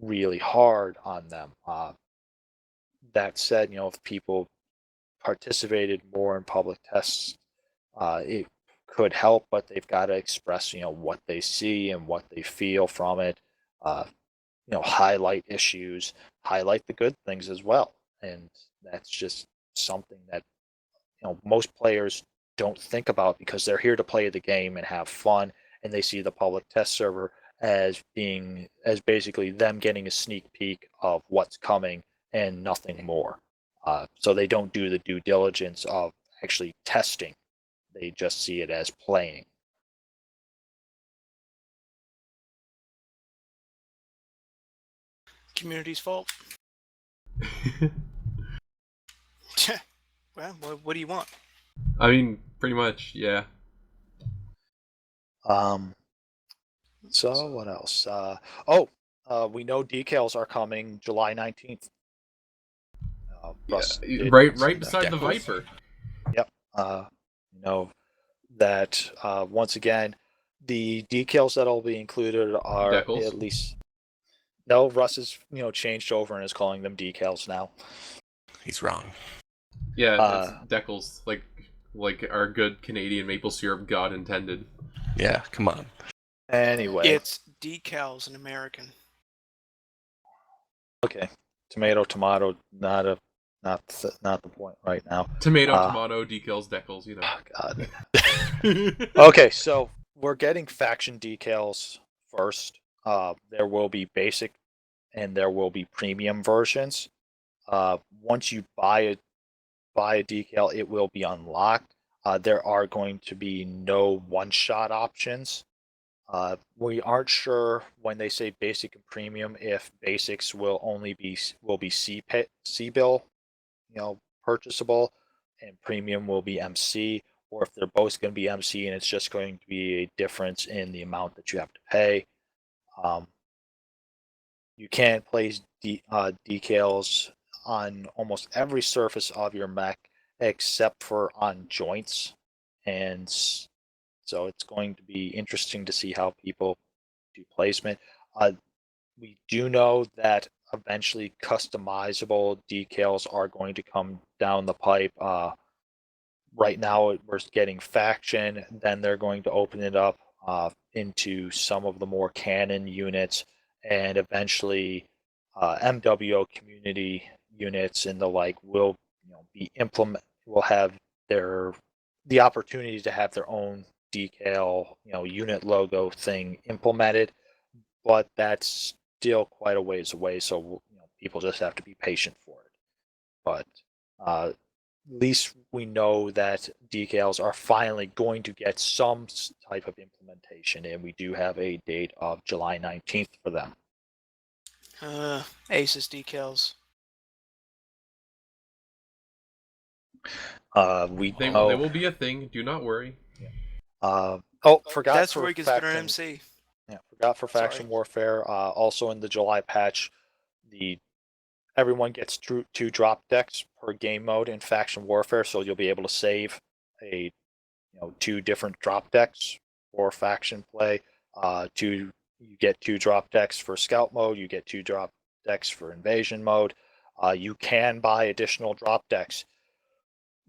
really hard on them. That said, if people participated more in public tests, it could help, but they've got to express, what they see and what they feel from it. Uh, highlight issues, highlight the good things as well, and that's just something that most players don't think about because they're here to play the game and have fun, and they see the public test server as basically them getting a sneak peek of what's coming and nothing more. So they don't do the due diligence of actually testing. They just see it as playing.
Community's fault. Well, what do you want?
I mean, pretty much, yeah.
So what else? We know decals are coming July 19th. Russ did
Right
mention
beside
that.
the Viper.
Yep. That once again, the decals that'll be included are
Decals.
at least. No, Russ has changed over and is calling them decals now.
He's wrong.
Yeah, that's decals, like our good Canadian maple syrup god intended.
Yeah, come on.
Anyway,
It's decals in American.
okay, tomato, not the point right now.
Tomato, decals, decals,
Oh, God. Okay, so we're getting faction decals first. There will be basic and there will be premium versions. Once you buy a decal, it will be unlocked. There are going to be no one-shot options. We aren't sure when they say basic and premium if basics will only be C bill, purchasable, and premium will be MC, or if they're both going to be MC and it's just going to be a difference in the amount that you have to pay. You can place decals on almost every surface of your mech except for on joints, and so it's going to be interesting to see how people do placement. We do know that eventually customizable decals are going to come down the pipe. Right now, we're getting faction, then they're going to open it up into some of the more canon units, and eventually MWO community units and the like will will have the opportunity to have their own decal unit logo thing implemented, but that's still quite a ways away, so people just have to be patient for it. But at least we know that decals are finally going to get some type of implementation, and we do have a date of July 19th for them.
A.C.E.S decals.
They will be a thing. Do not worry.
Forgot
That's
for
where he gets better
faction.
MC.
Yeah, forgot for faction
Sorry.
warfare. Also in the July patch, everyone gets two drop decks per game mode in faction warfare, so you'll be able to save two different drop decks for faction play. You get two drop decks for scout mode. You get two drop decks for invasion mode. You can buy additional drop decks.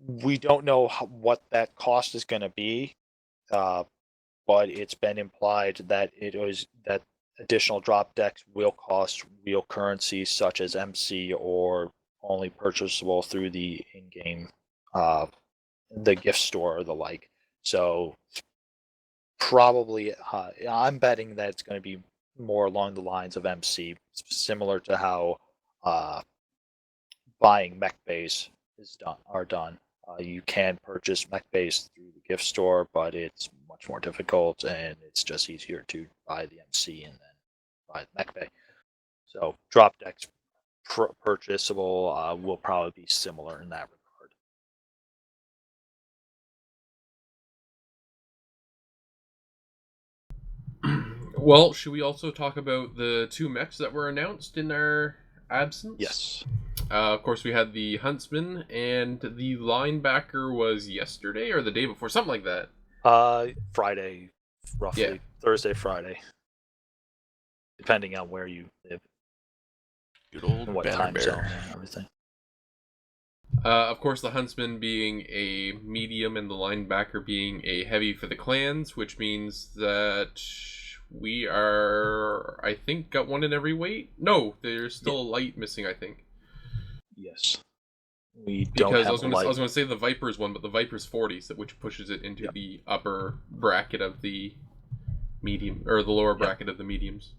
We don't know what that cost is going to be, but it's been implied that that additional drop decks will cost real currency such as MC or only purchasable through the in-game, the gift store or the like. So probably, I'm betting that it's going to be more along the lines of MC, similar to how buying mech base are done. You can purchase mech base through the gift store, but it's much more difficult, and it's just easier to buy the MC and then buy the mech bay. So drop decks purchasable will probably be similar in that
regard. Well, should we also talk about the 2 mechs that were announced in our absence?
Yes.
Of course, we had the Huntsman, and the linebacker was yesterday or the day before, something like that.
Friday, roughly.
Yeah.
Thursday, Friday. Depending on where you live.
Good old
And what
Banner
time
Bear.
zone and everything.
Of course, the Huntsman being a medium and the linebacker being a heavy for the clans, which means that we are, I think, got one in every weight. No, there's still a light missing, I think.
Yes. We don't
Because
have
I was going to say the Viper's one, but the Viper's 40, which pushes it into the upper bracket of the medium, or the lower bracket of the mediums.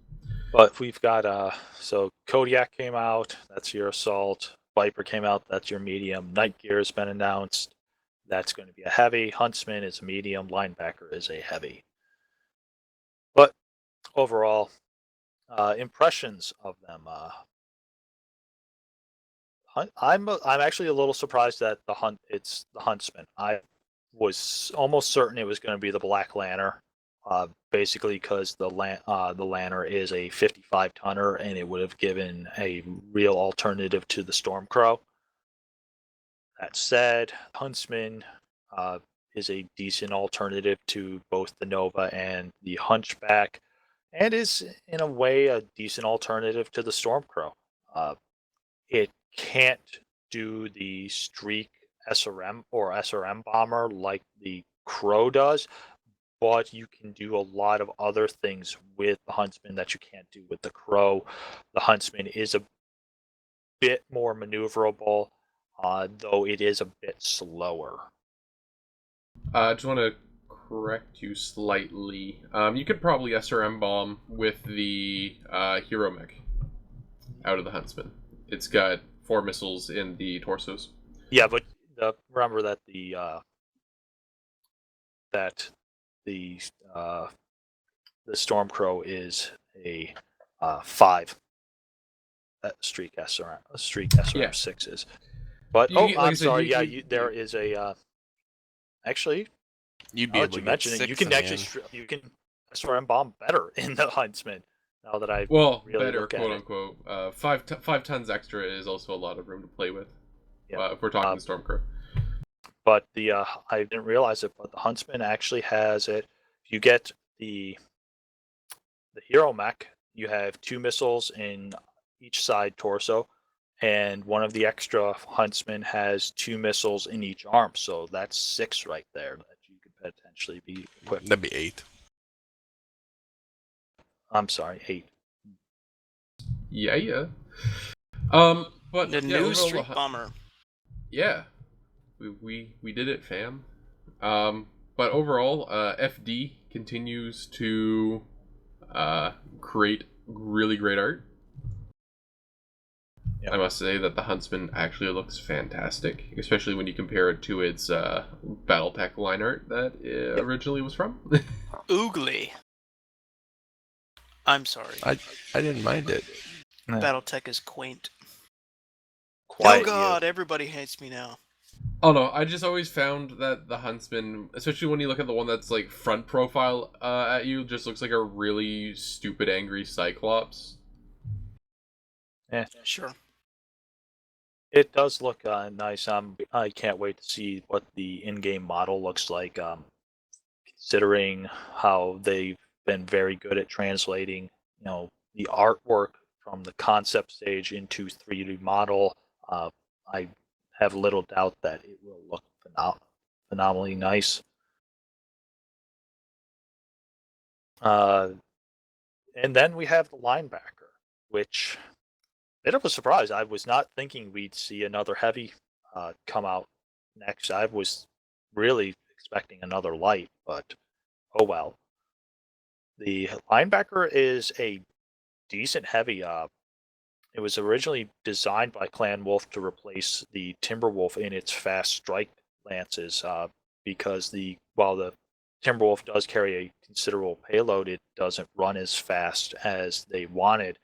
But we've got so Kodiak came out, that's your assault. Viper came out, that's your medium. Night Gear has been announced, that's going to be a heavy. Huntsman is a medium. Linebacker is a heavy. But overall, impressions of them. I'm actually a little surprised that it's the Huntsman. I was almost certain it was going to be the Black Lanner. Basically because the Lanner is a 55 tonner and it would have given a real alternative to the Stormcrow. That said, Huntsman is a decent alternative to both the Nova and the Hunchback, and is in a way a decent alternative to the Stormcrow. It can't do the streak SRM or SRM bomber like the Crow does, but you can do a lot of other things with the Huntsman that you can't do with the Crow. The Huntsman is a bit more maneuverable, though it is a bit slower.
I just want to correct you slightly. You could probably SRM bomb with the Hero Mech out of the Huntsman. It's got 4 missiles in the torsos.
Yeah, but remember that the Stormcrow is a 5. That Streak SRM 6 is. But I'm sorry. There is a. Actually,
You'd be
now
able
that you
to get
mention it,
6
you can
in the
actually
end.
you can SRM bomb better in the Huntsman. Now that I really
better,
look at
quote
it.
unquote. 5 tons extra is also a lot of room to play with.
Yeah.
If we're talking the Stormcrow.
But I didn't realize it, but the Huntsman actually has it. If you get the Hero Mech, you have 2 missiles in each side torso, and one of the extra Huntsmen has 2 missiles in each arm. So that's 6 right there that you could potentially be equipped.
That'd be 8.
I'm sorry, 8.
Yeah. But
the new streak bomber.
Yeah, we did it, fam. But overall, FD continues to create really great art. Yep. I must say that the Huntsman actually looks fantastic, especially when you compare it to its BattleTech line art that it originally was from.
Oogly. I'm sorry.
I didn't mind it.
BattleTech is quaint.
Quiet
oh god,
you.
Everybody hates me now.
Oh no, I just always found that the Huntsman, especially when you look at the one that's like front profile at you, just looks like a really stupid, angry Cyclops.
Yeah,
sure.
It does look nice. I can't wait to see what the in-game model looks like. Considering how they've been very good at translating, the artwork from the concept stage into 3D model, I have little doubt that it will look phenomenally nice. And then we have the linebacker, which bit of a surprise. I was not thinking we'd see another heavy come out next. I was really expecting another light, but oh well. The linebacker is a decent heavy. It was originally designed by Clan Wolf to replace the Timberwolf in its fast strike lances, because while the Timberwolf does carry a considerable payload, it doesn't run as fast as they wanted.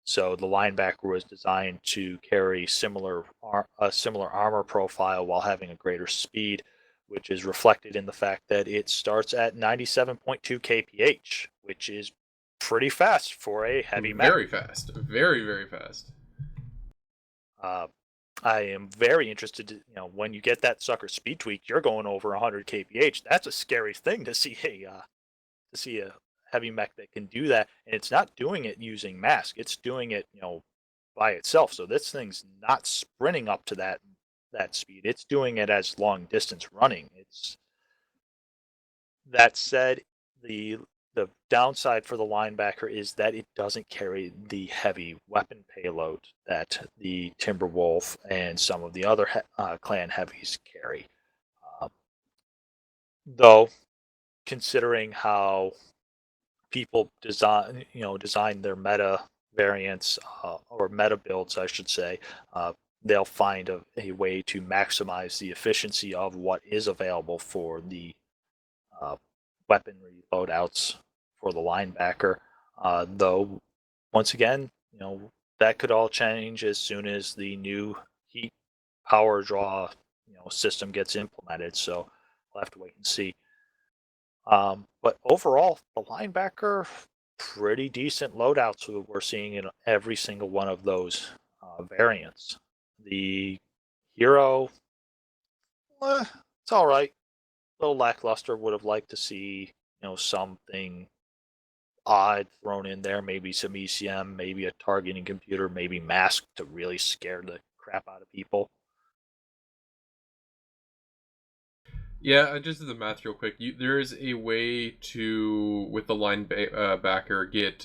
So the linebacker was designed to carry a similar armor profile while having a greater speed, which is reflected in the fact that it starts at 97.2 kph, which is pretty fast for a heavy mech.
Very fast. Very, very fast.
Uh, I am very interested to, when you get that sucker speed tweak, you're going over 100 kph. That's a scary thing to see a heavy mech that can do that, and it's not doing it using mask. It's doing it, by itself. So this thing's not sprinting up to that speed. It's doing it as long distance running. That said, the the downside for the linebacker is that it doesn't carry the heavy weapon payload that the Timberwolf and some of the other clan heavies carry. Uh, though, considering how people design their meta variants, or meta builds, I should say, they'll find a way to maximize the efficiency of what is available for the weaponry loadouts for the linebacker. Though, once again, that could all change as soon as the new heat power draw system gets implemented. So we'll have to wait and see. But overall, the linebacker, pretty decent loadouts we're seeing in every single one of those variants. The hero, it's all right. A little lackluster. Would have liked to see something odd thrown in there. Maybe some ECM, maybe a targeting computer, maybe mask to really scare the crap out of people.
Yeah, I just did the math real quick. There is a way to, with the linebacker, get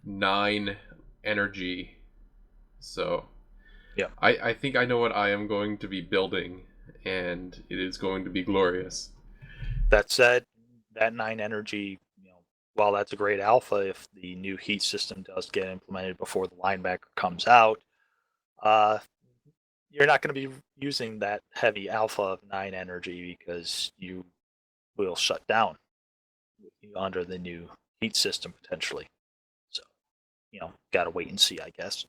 9 energy. So,
Yeah.
I think I know what I am going to be building, and it is going to be glorious.
That said, that 9 energy, while that's a great alpha, if the new heat system does get implemented before the linebacker comes out, you're not going to be using that heavy alpha of 9 energy because you will shut down under the new heat system potentially. So, got to wait and see, I guess.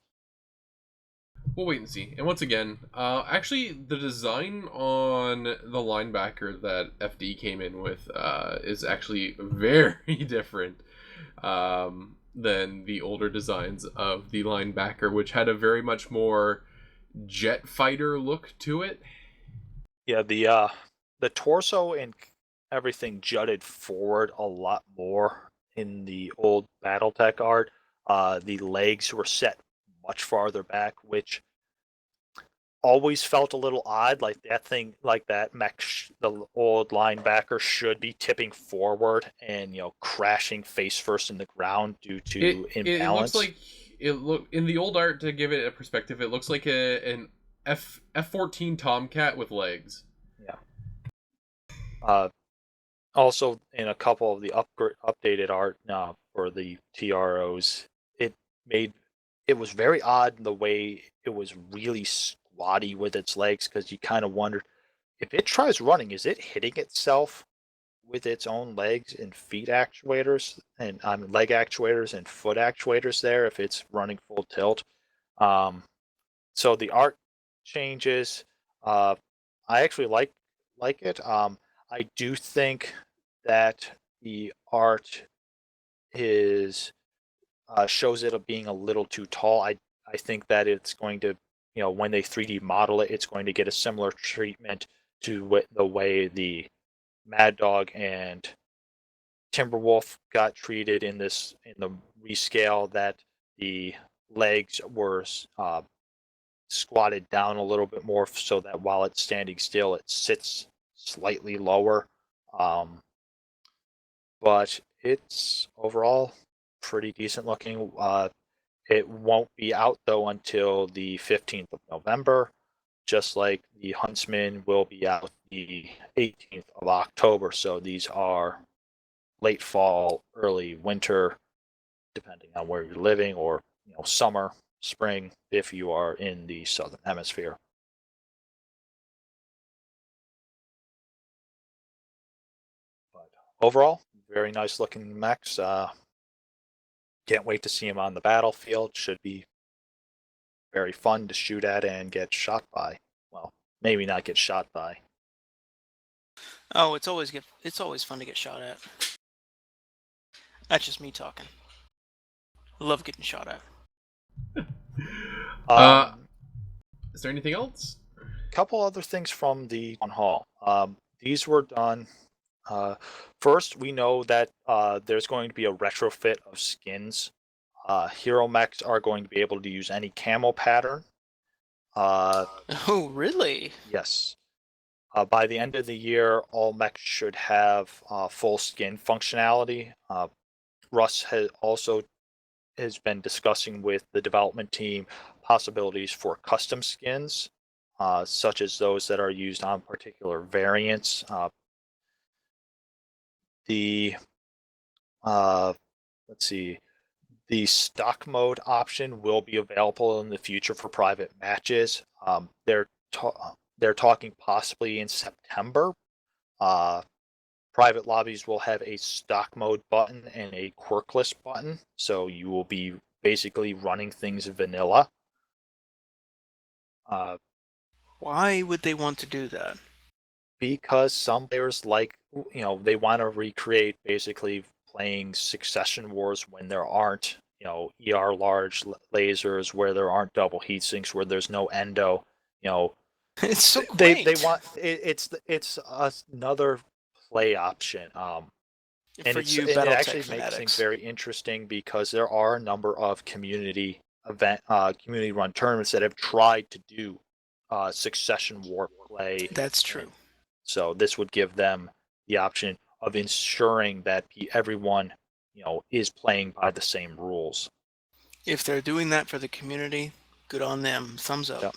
We'll wait and see. And once again, actually, the design on the linebacker that FD came in with is actually very different than the older designs of the linebacker, which had a very much more jet fighter look to it.
Yeah, the torso and everything jutted forward a lot more in the old BattleTech art. The legs were set much farther back, which always felt a little odd. Like that mech, the old linebacker should be tipping forward and crashing face first in the ground due to
It looks
imbalance.
like in the old art, to give it a perspective, it looks like an F-14 Tomcat with legs.
Yeah. Also, in a couple of the updated art for the TROs, it was very odd the way it was really squatty with its legs, because you kind of wondered if it tries running, is it hitting itself with its own legs and feet actuators, and leg actuators and foot actuators there if it's running full tilt. So the art changes. I actually like it. I do think that the art is shows it being a little too tall. I think that it's going to, when they 3D model it, it's going to get a similar treatment to the way the Mad Dog and Timberwolf got treated in the rescale, that the legs were squatted down a little bit more so that while it's standing still, it sits slightly lower. But it's overall pretty decent looking. It won't be out though until the 15th of November, just like the Huntsman will be out the 18th of October. So these are late fall, early winter, depending on where you're living, or summer, spring if you are in the southern hemisphere. But overall, very nice looking mechs. Can't wait to see them on the battlefield. Should be very fun to shoot at and get shot by. Well, maybe not get shot by.
Oh, it's always fun to get shot at. That's just me talking. I love getting shot at.
Is there anything else?
Couple other things from the town hall. These were done. First, we know that there's going to be a retrofit of skins. Hero mechs are going to be able to use any camo pattern.
Oh, really?
Yes. By the end of the year, all mechs should have full skin functionality. Russ has been discussing with the development team possibilities for custom skins, such as those that are used on particular variants. The let's see, the stock mode option will be available in the future for private matches. They're talking possibly in September. Private lobbies will have a stock mode button and a quirkless button, so you will be basically running things vanilla.
Why would they want to do that?
Because some players they want to recreate basically playing Succession Wars when there aren't, ER large lasers, where there aren't double heat sinks, where there's no endo.
It's so
They
quaint.
want it's another play option. And
For
it
BattleTech
actually makes things
fanatics.
very interesting because there are a number of community run tournaments that have tried to do Succession War play.
That's true.
And so this would give them the option of ensuring that everyone, is playing by the same rules.
If they're doing that for the community, good on them. Thumbs up.
Yep.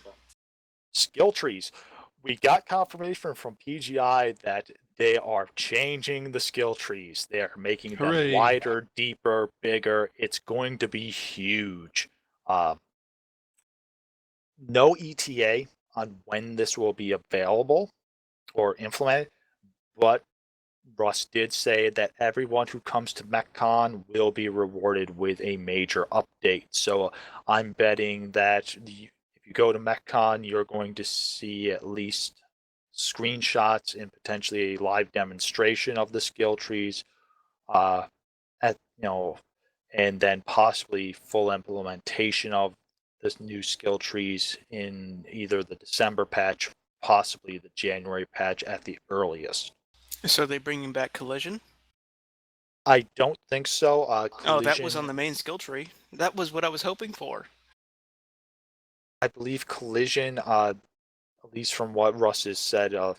Skill trees. We got confirmation from PGI that they are changing the skill trees. They are making them
Hooray.
wider, deeper, bigger. It's going to be huge. No ETA on when this will be available or implemented, but Russ did say that everyone who comes to MechCon will be rewarded with a major update. So I'm betting that if you go to MechCon, you're going to see at least screenshots and potentially a live demonstration of the skill trees, at and then possibly full implementation of this new skill trees in either the December patch, possibly the January patch at the earliest.
So are they bringing back Collision?
I don't think so.
Oh, that was
Collision,
on the main skill tree. That was what I was hoping for.
I believe Collision, at least from what Russ has said in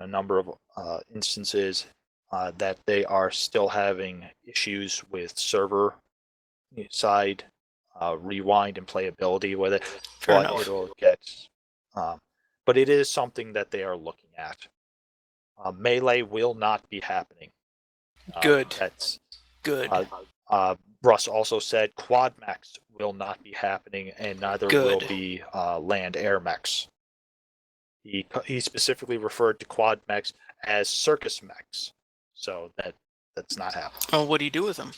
a number of instances, that they are still having issues with server side rewind and playability with it.
Fair
But
enough.
it'll get, but it is something that they are looking at. Melee will not be happening.
Good.
That's
Good.
Russ also said quad mechs will not be happening, and neither will
Good.
be land air mechs. He specifically referred to quad mechs as circus mechs, so that's not happening.
Oh, what do you do with them?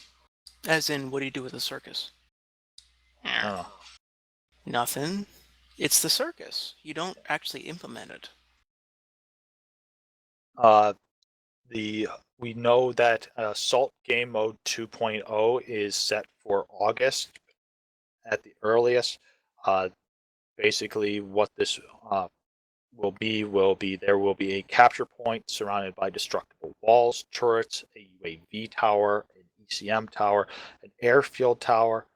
As in, what do you do with a circus?
I don't know.
Nothing. It's the circus. You don't actually implement it.
We know that Assault Game Mode 2.0 is set for August at the earliest. Basically, what this will be there will be a capture point surrounded by destructible walls, turrets, a UAV tower, an ECM tower, an airfield tower.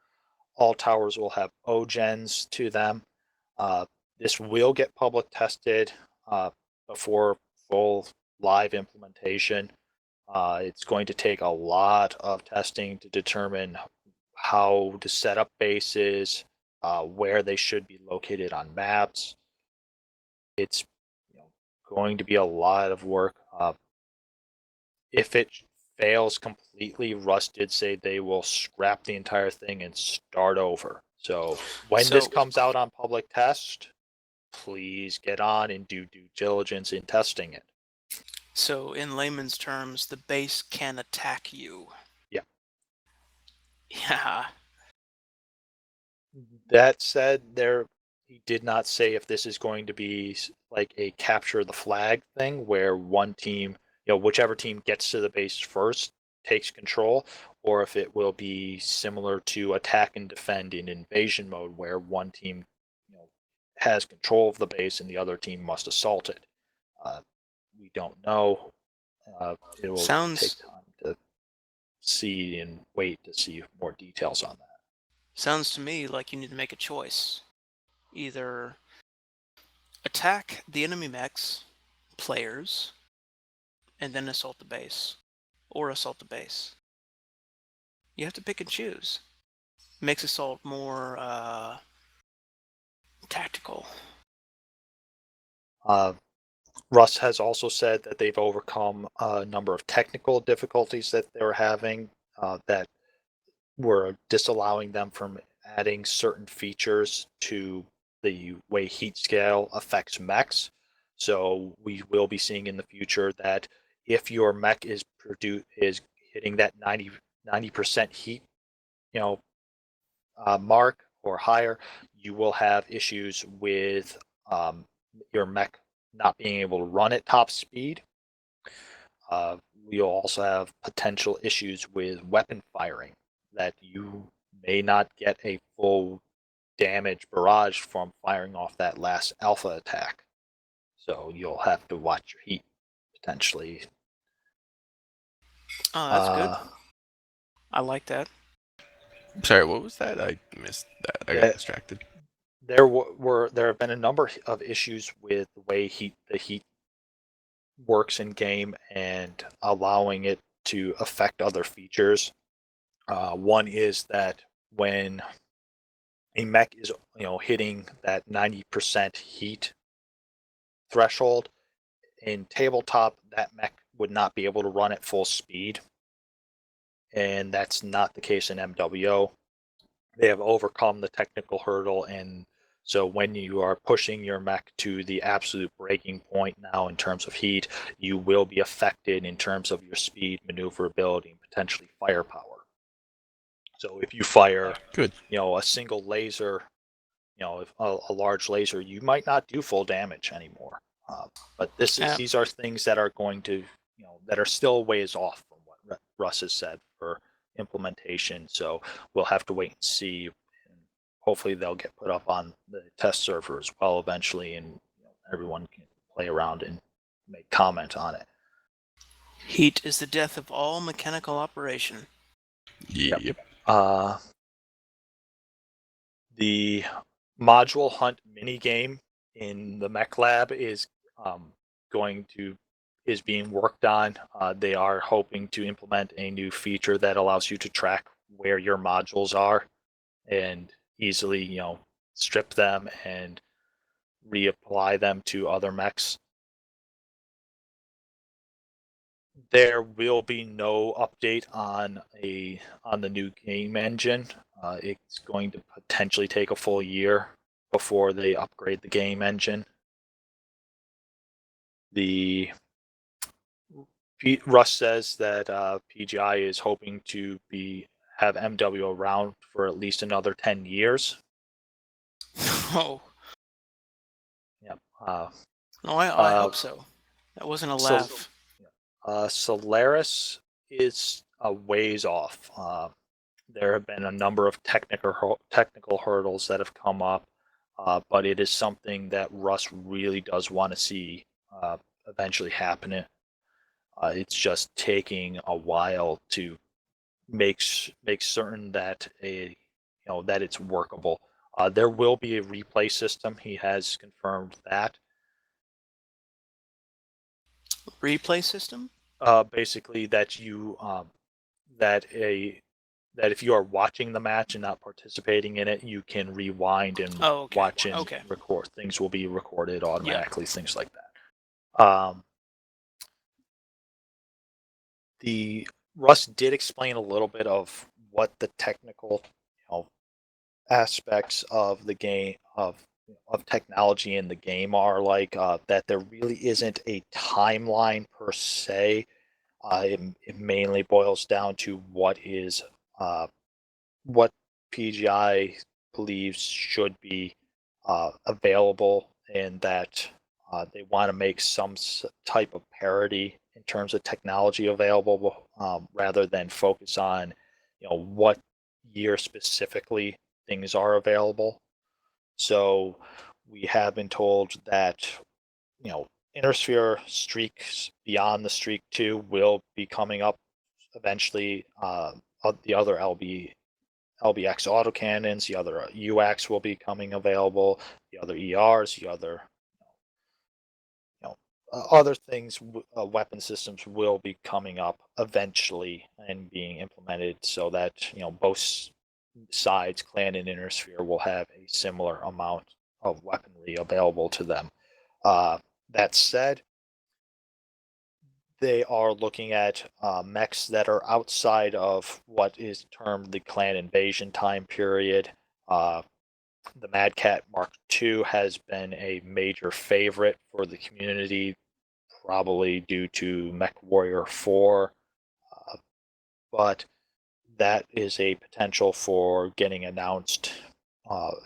All towers will have O-gens to them. This will get public tested before full live implementation. It's going to take a lot of testing to determine how to set up bases, where they should be located on maps. It's going to be a lot of work. If it fails completely, Russ did say they will scrap the entire thing and start over. So when this
So,
comes out on public test, please get on and do due diligence in testing it.
so in layman's terms, the base can attack you.
Yeah.
Yeah.
That said, he did not say if this is going to be like a capture the flag thing where one team, whichever team gets to the base first takes control, or if it will be similar to attack and defend in invasion mode where one team, has control of the base and the other team must assault it. We don't know. It will take
Sounds
time to see and wait to see more details on that.
sounds to me like you need to make a choice. Either attack the enemy mechs, players, and then assault the base, or assault the base. You have to pick and choose. Makes assault more tactical.
Russ has also said that they've overcome a number of technical difficulties that they were having that were disallowing them from adding certain features to the way heat scale affects mechs. So we will be seeing in the future that if your mech is hitting that 90% heat, mark or higher, you will have issues with your mech not being able to run at top speed. You'll also have potential issues with weapon firing, that you may not get a full damage barrage from firing off that last alpha attack. So you'll have to watch your heat potentially.
Oh, that's good.
Uh,
I like that.
Sorry, what was that? I missed that. I got
that
distracted.
there have been a number of issues with the way the heat works in game and allowing it to affect other features. One is that when a mech is hitting that 90% heat threshold in tabletop, that mech would not be able to run at full speed, and that's not the case in MWO. They have overcome the technical hurdle, and so when you are pushing your mech to the absolute breaking point now in terms of heat, you will be affected in terms of your speed, maneuverability, and potentially firepower. So if you fire,
Good.
a single laser, if a large laser, you might not do full damage anymore. But
Yeah.
these are things that are going to, that are still ways off from what Russ has said for implementation. So we'll have to wait and see. And hopefully they'll get put up on the test server as well eventually, and everyone can play around and make comment on it.
Heat is the death of all mechanical operation.
Yep.
The module hunt mini game in the Mech Lab is being worked on. They are hoping to implement a new feature that allows you to track where your modules are and easily, strip them and reapply them to other mechs. There will be no update on the new game engine. It's going to potentially take a full year before they upgrade the game engine. Russ says that PGI is hoping to have MW around for at least another 10 years.
Oh,
Yep.
no, I hope so. That wasn't a
So-
laugh.
Solaris is a ways off. There have been a number of technical hurdles that have come up, but it is something that Russ really does want to see eventually happen. It's just taking a while to make certain that that it's workable. There will be a replay system. He has confirmed that.
Replay system?
Basically, that you that a that if you are watching the match and not participating in it, you can rewind and
Oh, okay.
watch and
Okay.
record. Things will be recorded automatically, things like that. The Russ did explain a little bit of what the technical, aspects of the game of technology in the game are like. That there really isn't a timeline per se. It mainly boils down to what PGI believes should be available, and that they want to make some type of parity in terms of technology available, rather than focus on, what year specifically things are available. So we have been told that, Innersphere streaks beyond the Streak 2 will be coming up eventually. The other LBX autocannons, the other UX will be coming available, the other ERs, the other, other things, weapon systems will be coming up eventually and being implemented, so that, both sides, Clan and Innersphere, will have a similar amount of weaponry available to them. That said, they are looking at mechs that are outside of what is termed the Clan invasion time period. The Mad Cat Mark II has been a major favorite for the community, probably due to Mech Warrior 4, but that is a potential for getting announced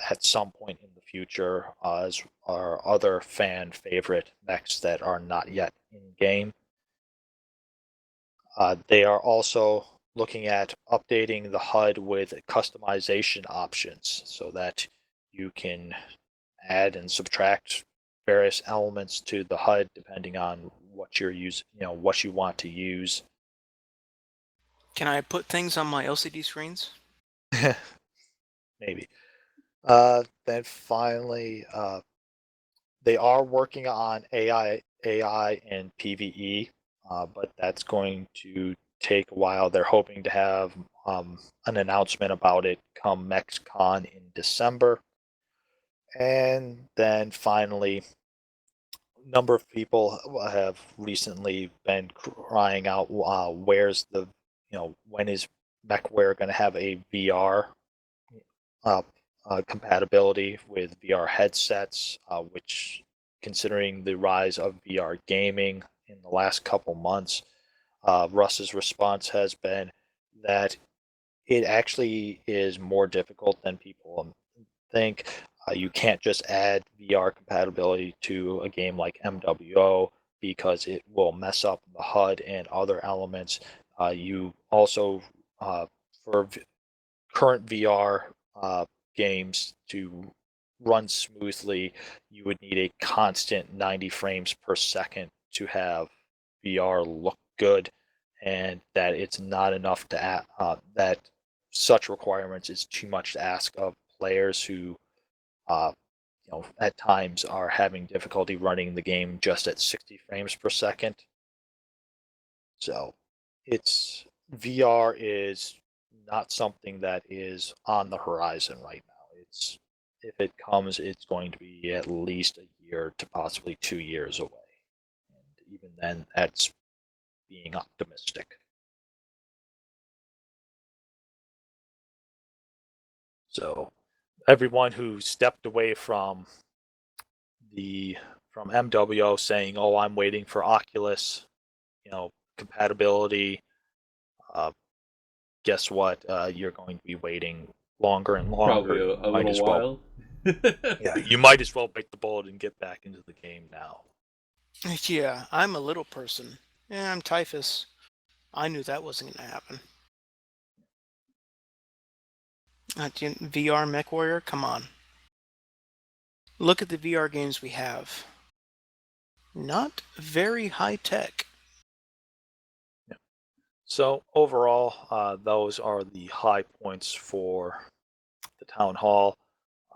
at some point in the future, as are other fan favorite mechs that are not yet in game. They are also looking at updating the HUD with customization options, so that you can add and subtract various elements to the HUD depending on what you're using, what you want to use.
Can I put things on my LCD screens?
Maybe. Then finally, they are working on AI and PvE, but that's going to take a while. They're hoping to have an announcement about it come MechsCon in December. And then finally, a number of people have recently been crying out, where's the, when is MechWare going to have a VR uh, compatibility with VR headsets, which, considering the rise of VR gaming in the last couple months, Russ's response has been that it actually is more difficult than people think. You can't just add VR compatibility to a game like MWO, because it will mess up the HUD and other elements. You also, for current VR games to run smoothly, you would need a constant 90 frames per second to have VR look good, and that it's not enough to that such requirements is too much to ask of players who, uh, at times are having difficulty running the game just at 60 frames per second. So, it's VR is not something that is on the horizon right now. It's If it comes, it's going to be at least a year to possibly 2 years away, and even then, that's being optimistic. So, everyone who stepped away from MWO saying, "Oh, I'm waiting for Oculus, compatibility," uh, guess what? You're going to be waiting longer and longer.
Probably
You
a
might
little
as well,
while.
yeah, you might as well bite the bullet and get back into the game now.
Yeah, I'm a little person. Yeah, I'm typhus. I knew that wasn't going to happen. VR MechWarrior, come on. Look at the VR games we have. Not very high tech.
Yeah. So overall, those are the high points for the town hall.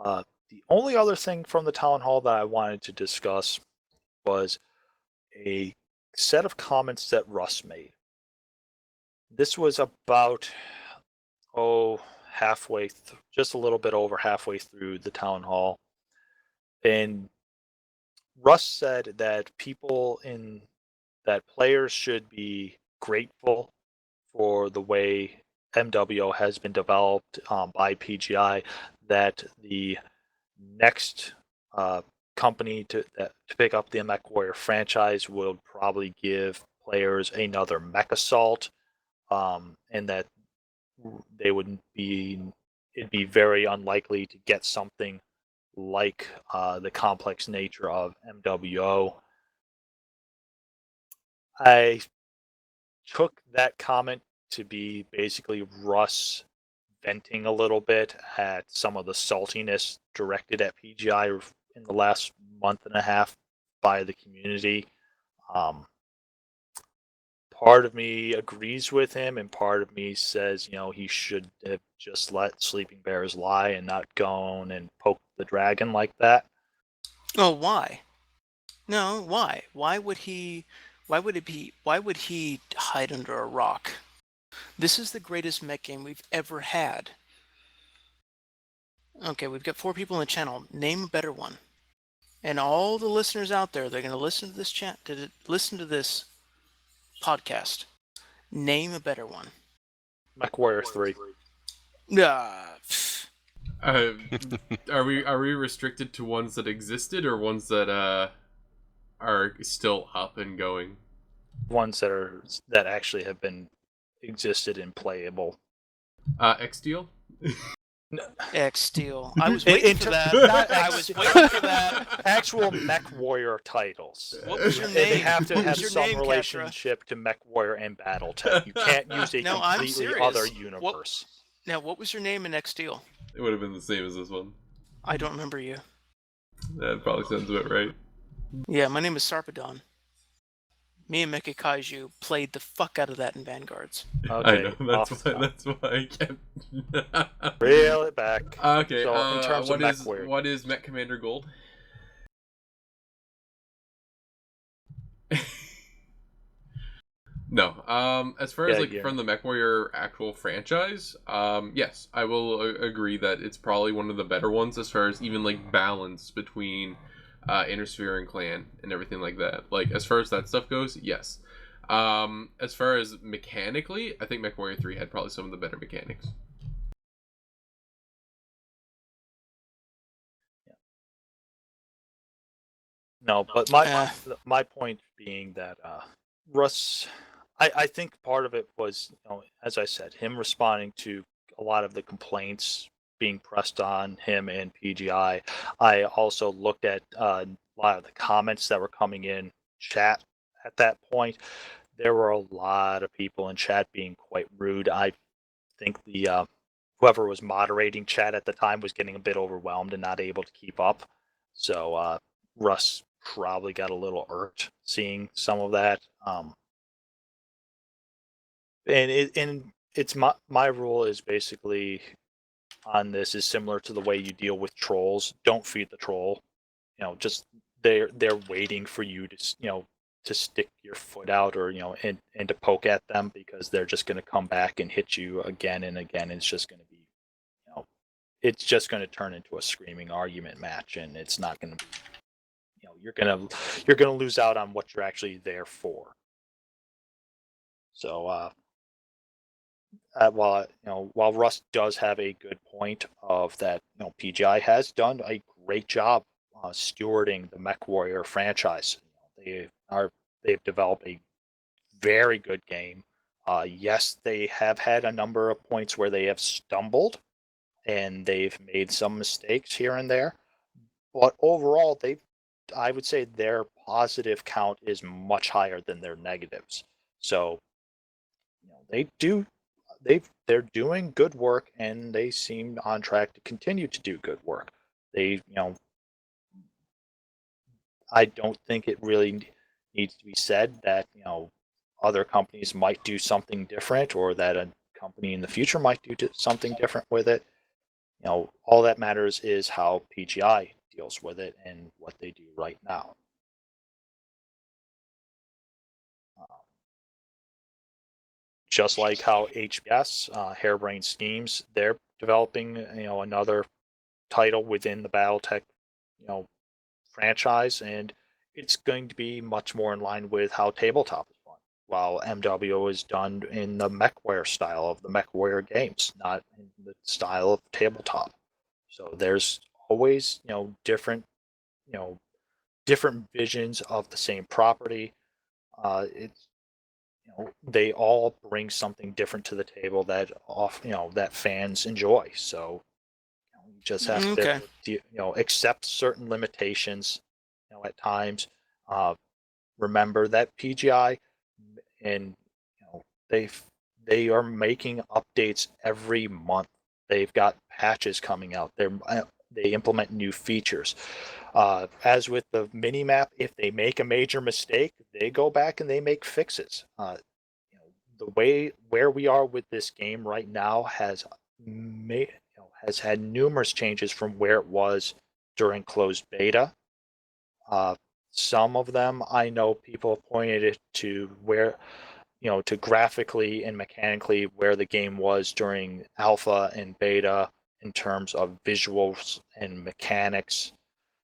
The only other thing from the town hall that I wanted to discuss was a set of comments that Russ made. This was about halfway, just a little bit over halfway through the town hall, and Russ said that players should be grateful for the way MWO has been developed by PGI. That the next company to pick up the Mech Warrior franchise will probably give players another Mech Assault, and that it'd be very unlikely to get something like the complex nature of MWO. I took that comment to be basically Russ venting a little bit at some of the saltiness directed at PGI in the last month and a half by the community. Part of me agrees with him, and part of me says, he should have just let sleeping bears lie and not gone and poke the dragon like that.
Oh, why? No, why? Why would he hide under a rock? This is the greatest mech game we've ever had. Okay, we've got 4 people in the channel. Name a better one. And all the listeners out there, they're going to listen to this listen to this podcast. Name a better one.
Mech Warrior 3.
Are we restricted to ones that existed or ones that are still up and going?
Ones that actually have been existed and playable.
X-Steel?
X-Steel. I was waiting for that. I was waiting for that.
Actual Mech Warrior titles.
What was your name?
They have to
What
have
was your
some
name,
relationship to Mech Warrior and Battletech. You can't use a
No, I'm
completely
serious.
other universe.
Now, what was your name in X-Steel?
It would have been the same as this one.
I don't remember you.
That probably sounds about right.
Yeah, my name is Sarpedon. Me and Mecha Kaiju played the fuck out of that in Vanguards.
Okay,
I know, that's why I kept...
Reel it back.
Okay,
So, in terms of Mech Warrior.
what is Mech Commander Gold? No. As far as from the Mech Warrior actual franchise, yes, I will agree that it's probably one of the better ones as far as even balance between Intersphere and Clan and everything like that. As far as that stuff goes, yes. As far as mechanically, I think Mech Warrior 3 had probably some of the better mechanics.
No, but my point being that Russ, I think part of it was, as I said, him responding to a lot of the complaints being pressed on him and PGI. I also looked at a lot of the comments that were coming in chat at that point. There were a lot of people in chat being quite rude. I think the whoever was moderating chat at the time was getting a bit overwhelmed and not able to keep up. So Russ probably got a little irked seeing some of that. And it's my rule is basically on this is similar to the way you deal with trolls. Don't feed the troll. Just they're waiting for you to to stick your foot out or and to poke at them, because they're just going to come back and hit you again and again. It's just going to be it's just going to turn into a screaming argument match, and it's not going to be you're going to lose out on what you're actually there for. So while Russ does have a good point of that, PGI has done a great job stewarding the Mech Warrior franchise. They've developed a very good game. Yes, they have had a number of points where they have stumbled and they've made some mistakes here and there, but overall, I would say their positive count is much higher than their negatives. So they're doing good work, and they seem on track to continue to do good work. I don't think it really needs to be said that other companies might do something different, or that a company in the future might do something different with it. All that matters is how PGI deals with it and what they do right now. just like how A.C.E.S, Harebrained Schemes, they're developing another title within the BattleTech franchise, and it's going to be much more in line with how tabletop is run. While MWO is done in the MechWare style of the MechWare games, not in the style of tabletop. So there's always you know different visions of the same property. It's they all bring something different to the table that fans enjoy. So you just have
Okay.
to accept certain limitations at times. Uh, Remember that PGI and they they are making updates every month. They've got patches coming out. They implement new features. As with the mini map, if they make a major mistake, they go back and they make fixes. The way where we are with this game right now has had numerous changes from where it was during closed beta. Uh, some of them I know people pointed it to where to graphically and mechanically where the game was during alpha and beta in terms of visuals and mechanics.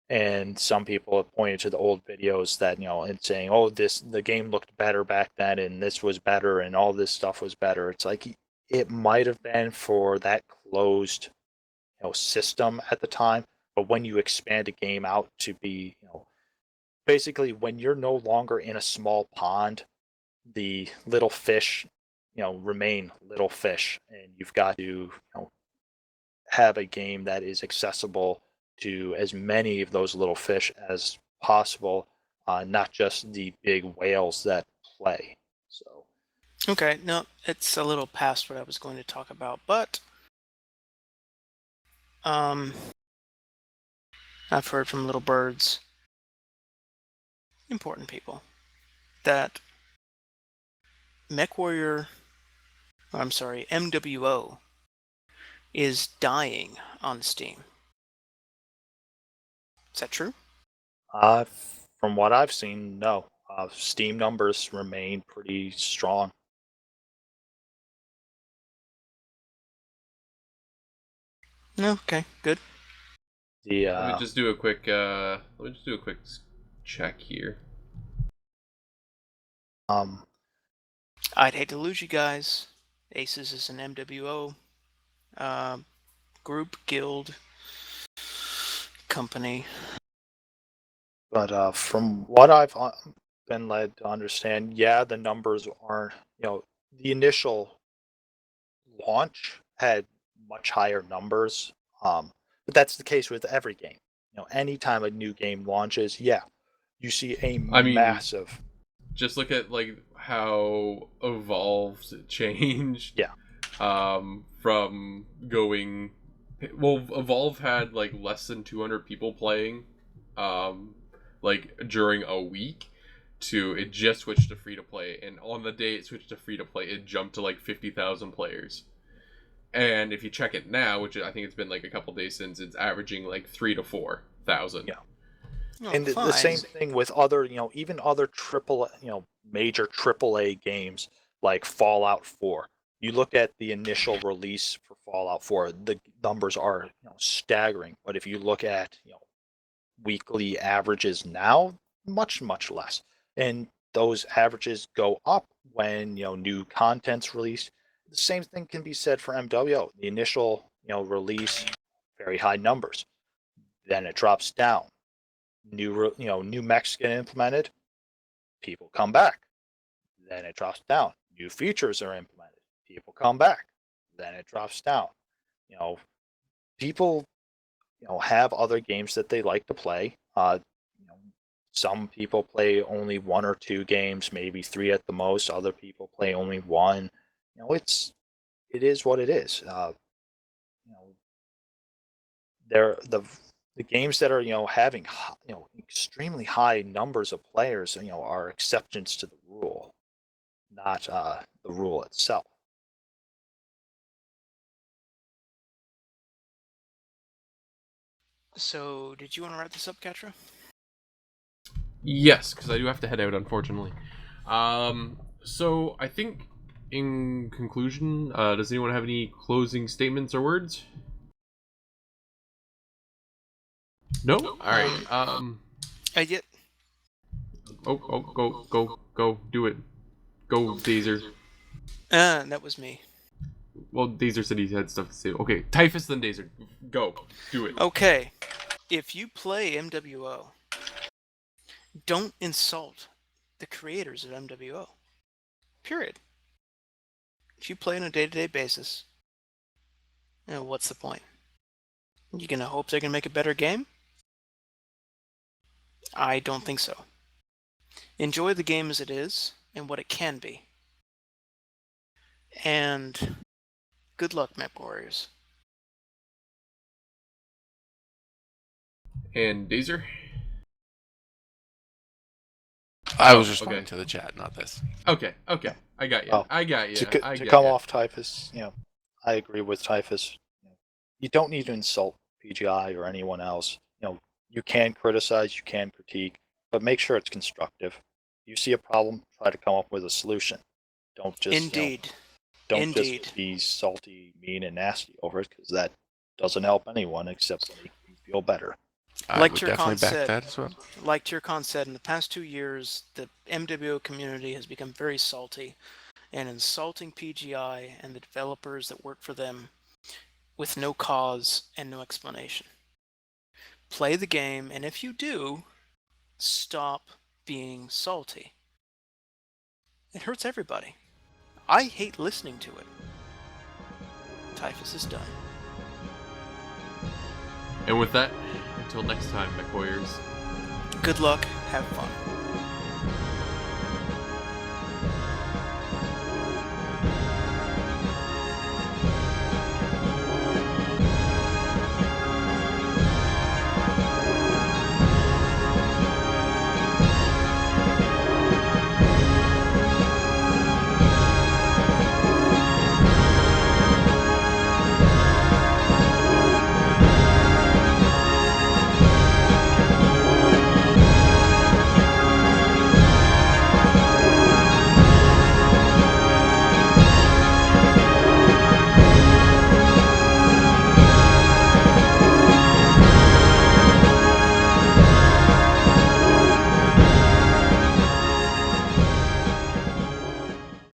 And some people have pointed to the old videos that and saying, "Oh, the game looked better back then, and this was better, and all this stuff was better." It's like it might have been for that closed system at the time, but when you expand a game out to be basically when you're no longer in a small pond, the little fish remain little fish, and you've got to have a game that is accessible to as many of those little fish as possible, not just the big whales that play. So
Okay, no, it's a little past what I was going to talk about, but um, I've heard from little birds, important people, that MWO is dying on Steam. Is that true?
uh, from what I've seen, no. Steam numbers remain pretty strong.
No, okay, good.
The
Let me just do a quick check here.
I'd hate to lose you guys. A.C.E.S is an MWO group, guild, company.
But from what I've been led to understand, yeah, the numbers aren't, the initial launch had much higher numbers. But that's the case with every game. Anytime a new game launches, yeah, you see a
I mean,
massive,
just look at like how Evolved changed.
yeah,
From going, well, Evolve had like less than 200 people playing, like during a week. To it just switched to free to play, and on the day it switched to free to play, it jumped to like 50,000 players. And if you check it now, which I think it's been like a couple days since, it's averaging like 3 to 4 thousand.
yeah.
No,
And the same thing with other, even other major AAA games like Fallout 4. You look at the initial release for Fallout 4, the numbers are staggering. But if you look at weekly averages now, much less, and those averages go up when new content's released. The same thing can be said for MWO. The initial release, very high numbers, then it drops down. New mechs get implemented, people come back, then it drops down. New features are implemented, people come back, then it drops down. you know People have other games that they like to play. Some people play only one or two games, maybe three at the most. Other people play only one. It is what it is. You know, they're the games that are having extremely high numbers of players are exceptions to the rule, not the rule itself.
So, did you want to wrap this up, Cattra?
Yes, because I do have to head out, unfortunately. So I think in conclusion, does anyone have any closing statements or words? No? Alright,
I get.
Go, do it. Go, Dazer.
That was me.
Well, Dazer said he had stuff to say. Okay, Typhus, then Dazer. Go, do it.
Okay, if you play MWO, don't insult the creators of MWO. Period. If you play on a day-to-day basis, what's the point? You gonna hope they're gonna make a better game? I don't think so. Enjoy the game as it is and what it can be. And good luck, Mech Warriors.
And Dazer?
I was responding to the chat, not this.
Okay. I got you.
Oh,
I got you.
To come off Typhus, I agree with Typhus. You don't need to insult PGI or anyone else. You can criticize, you can critique, but make sure it's constructive. You see a problem, try to come up with a solution. Don't just
Indeed.
don't just be salty, mean, and nasty over it, because that doesn't help anyone except make you feel better.
Like
I would definitely back
said,
that as well.
Like Turcon said, in the past 2 years, the MWO community has become very salty and insulting PGI and the developers that work for them with no cause and no explanation. Play the game, and if you do, stop being salty. It hurts everybody. I hate listening to it. Typhus is done.
And with that, until next time, Mech Warriors.
Good luck, have fun.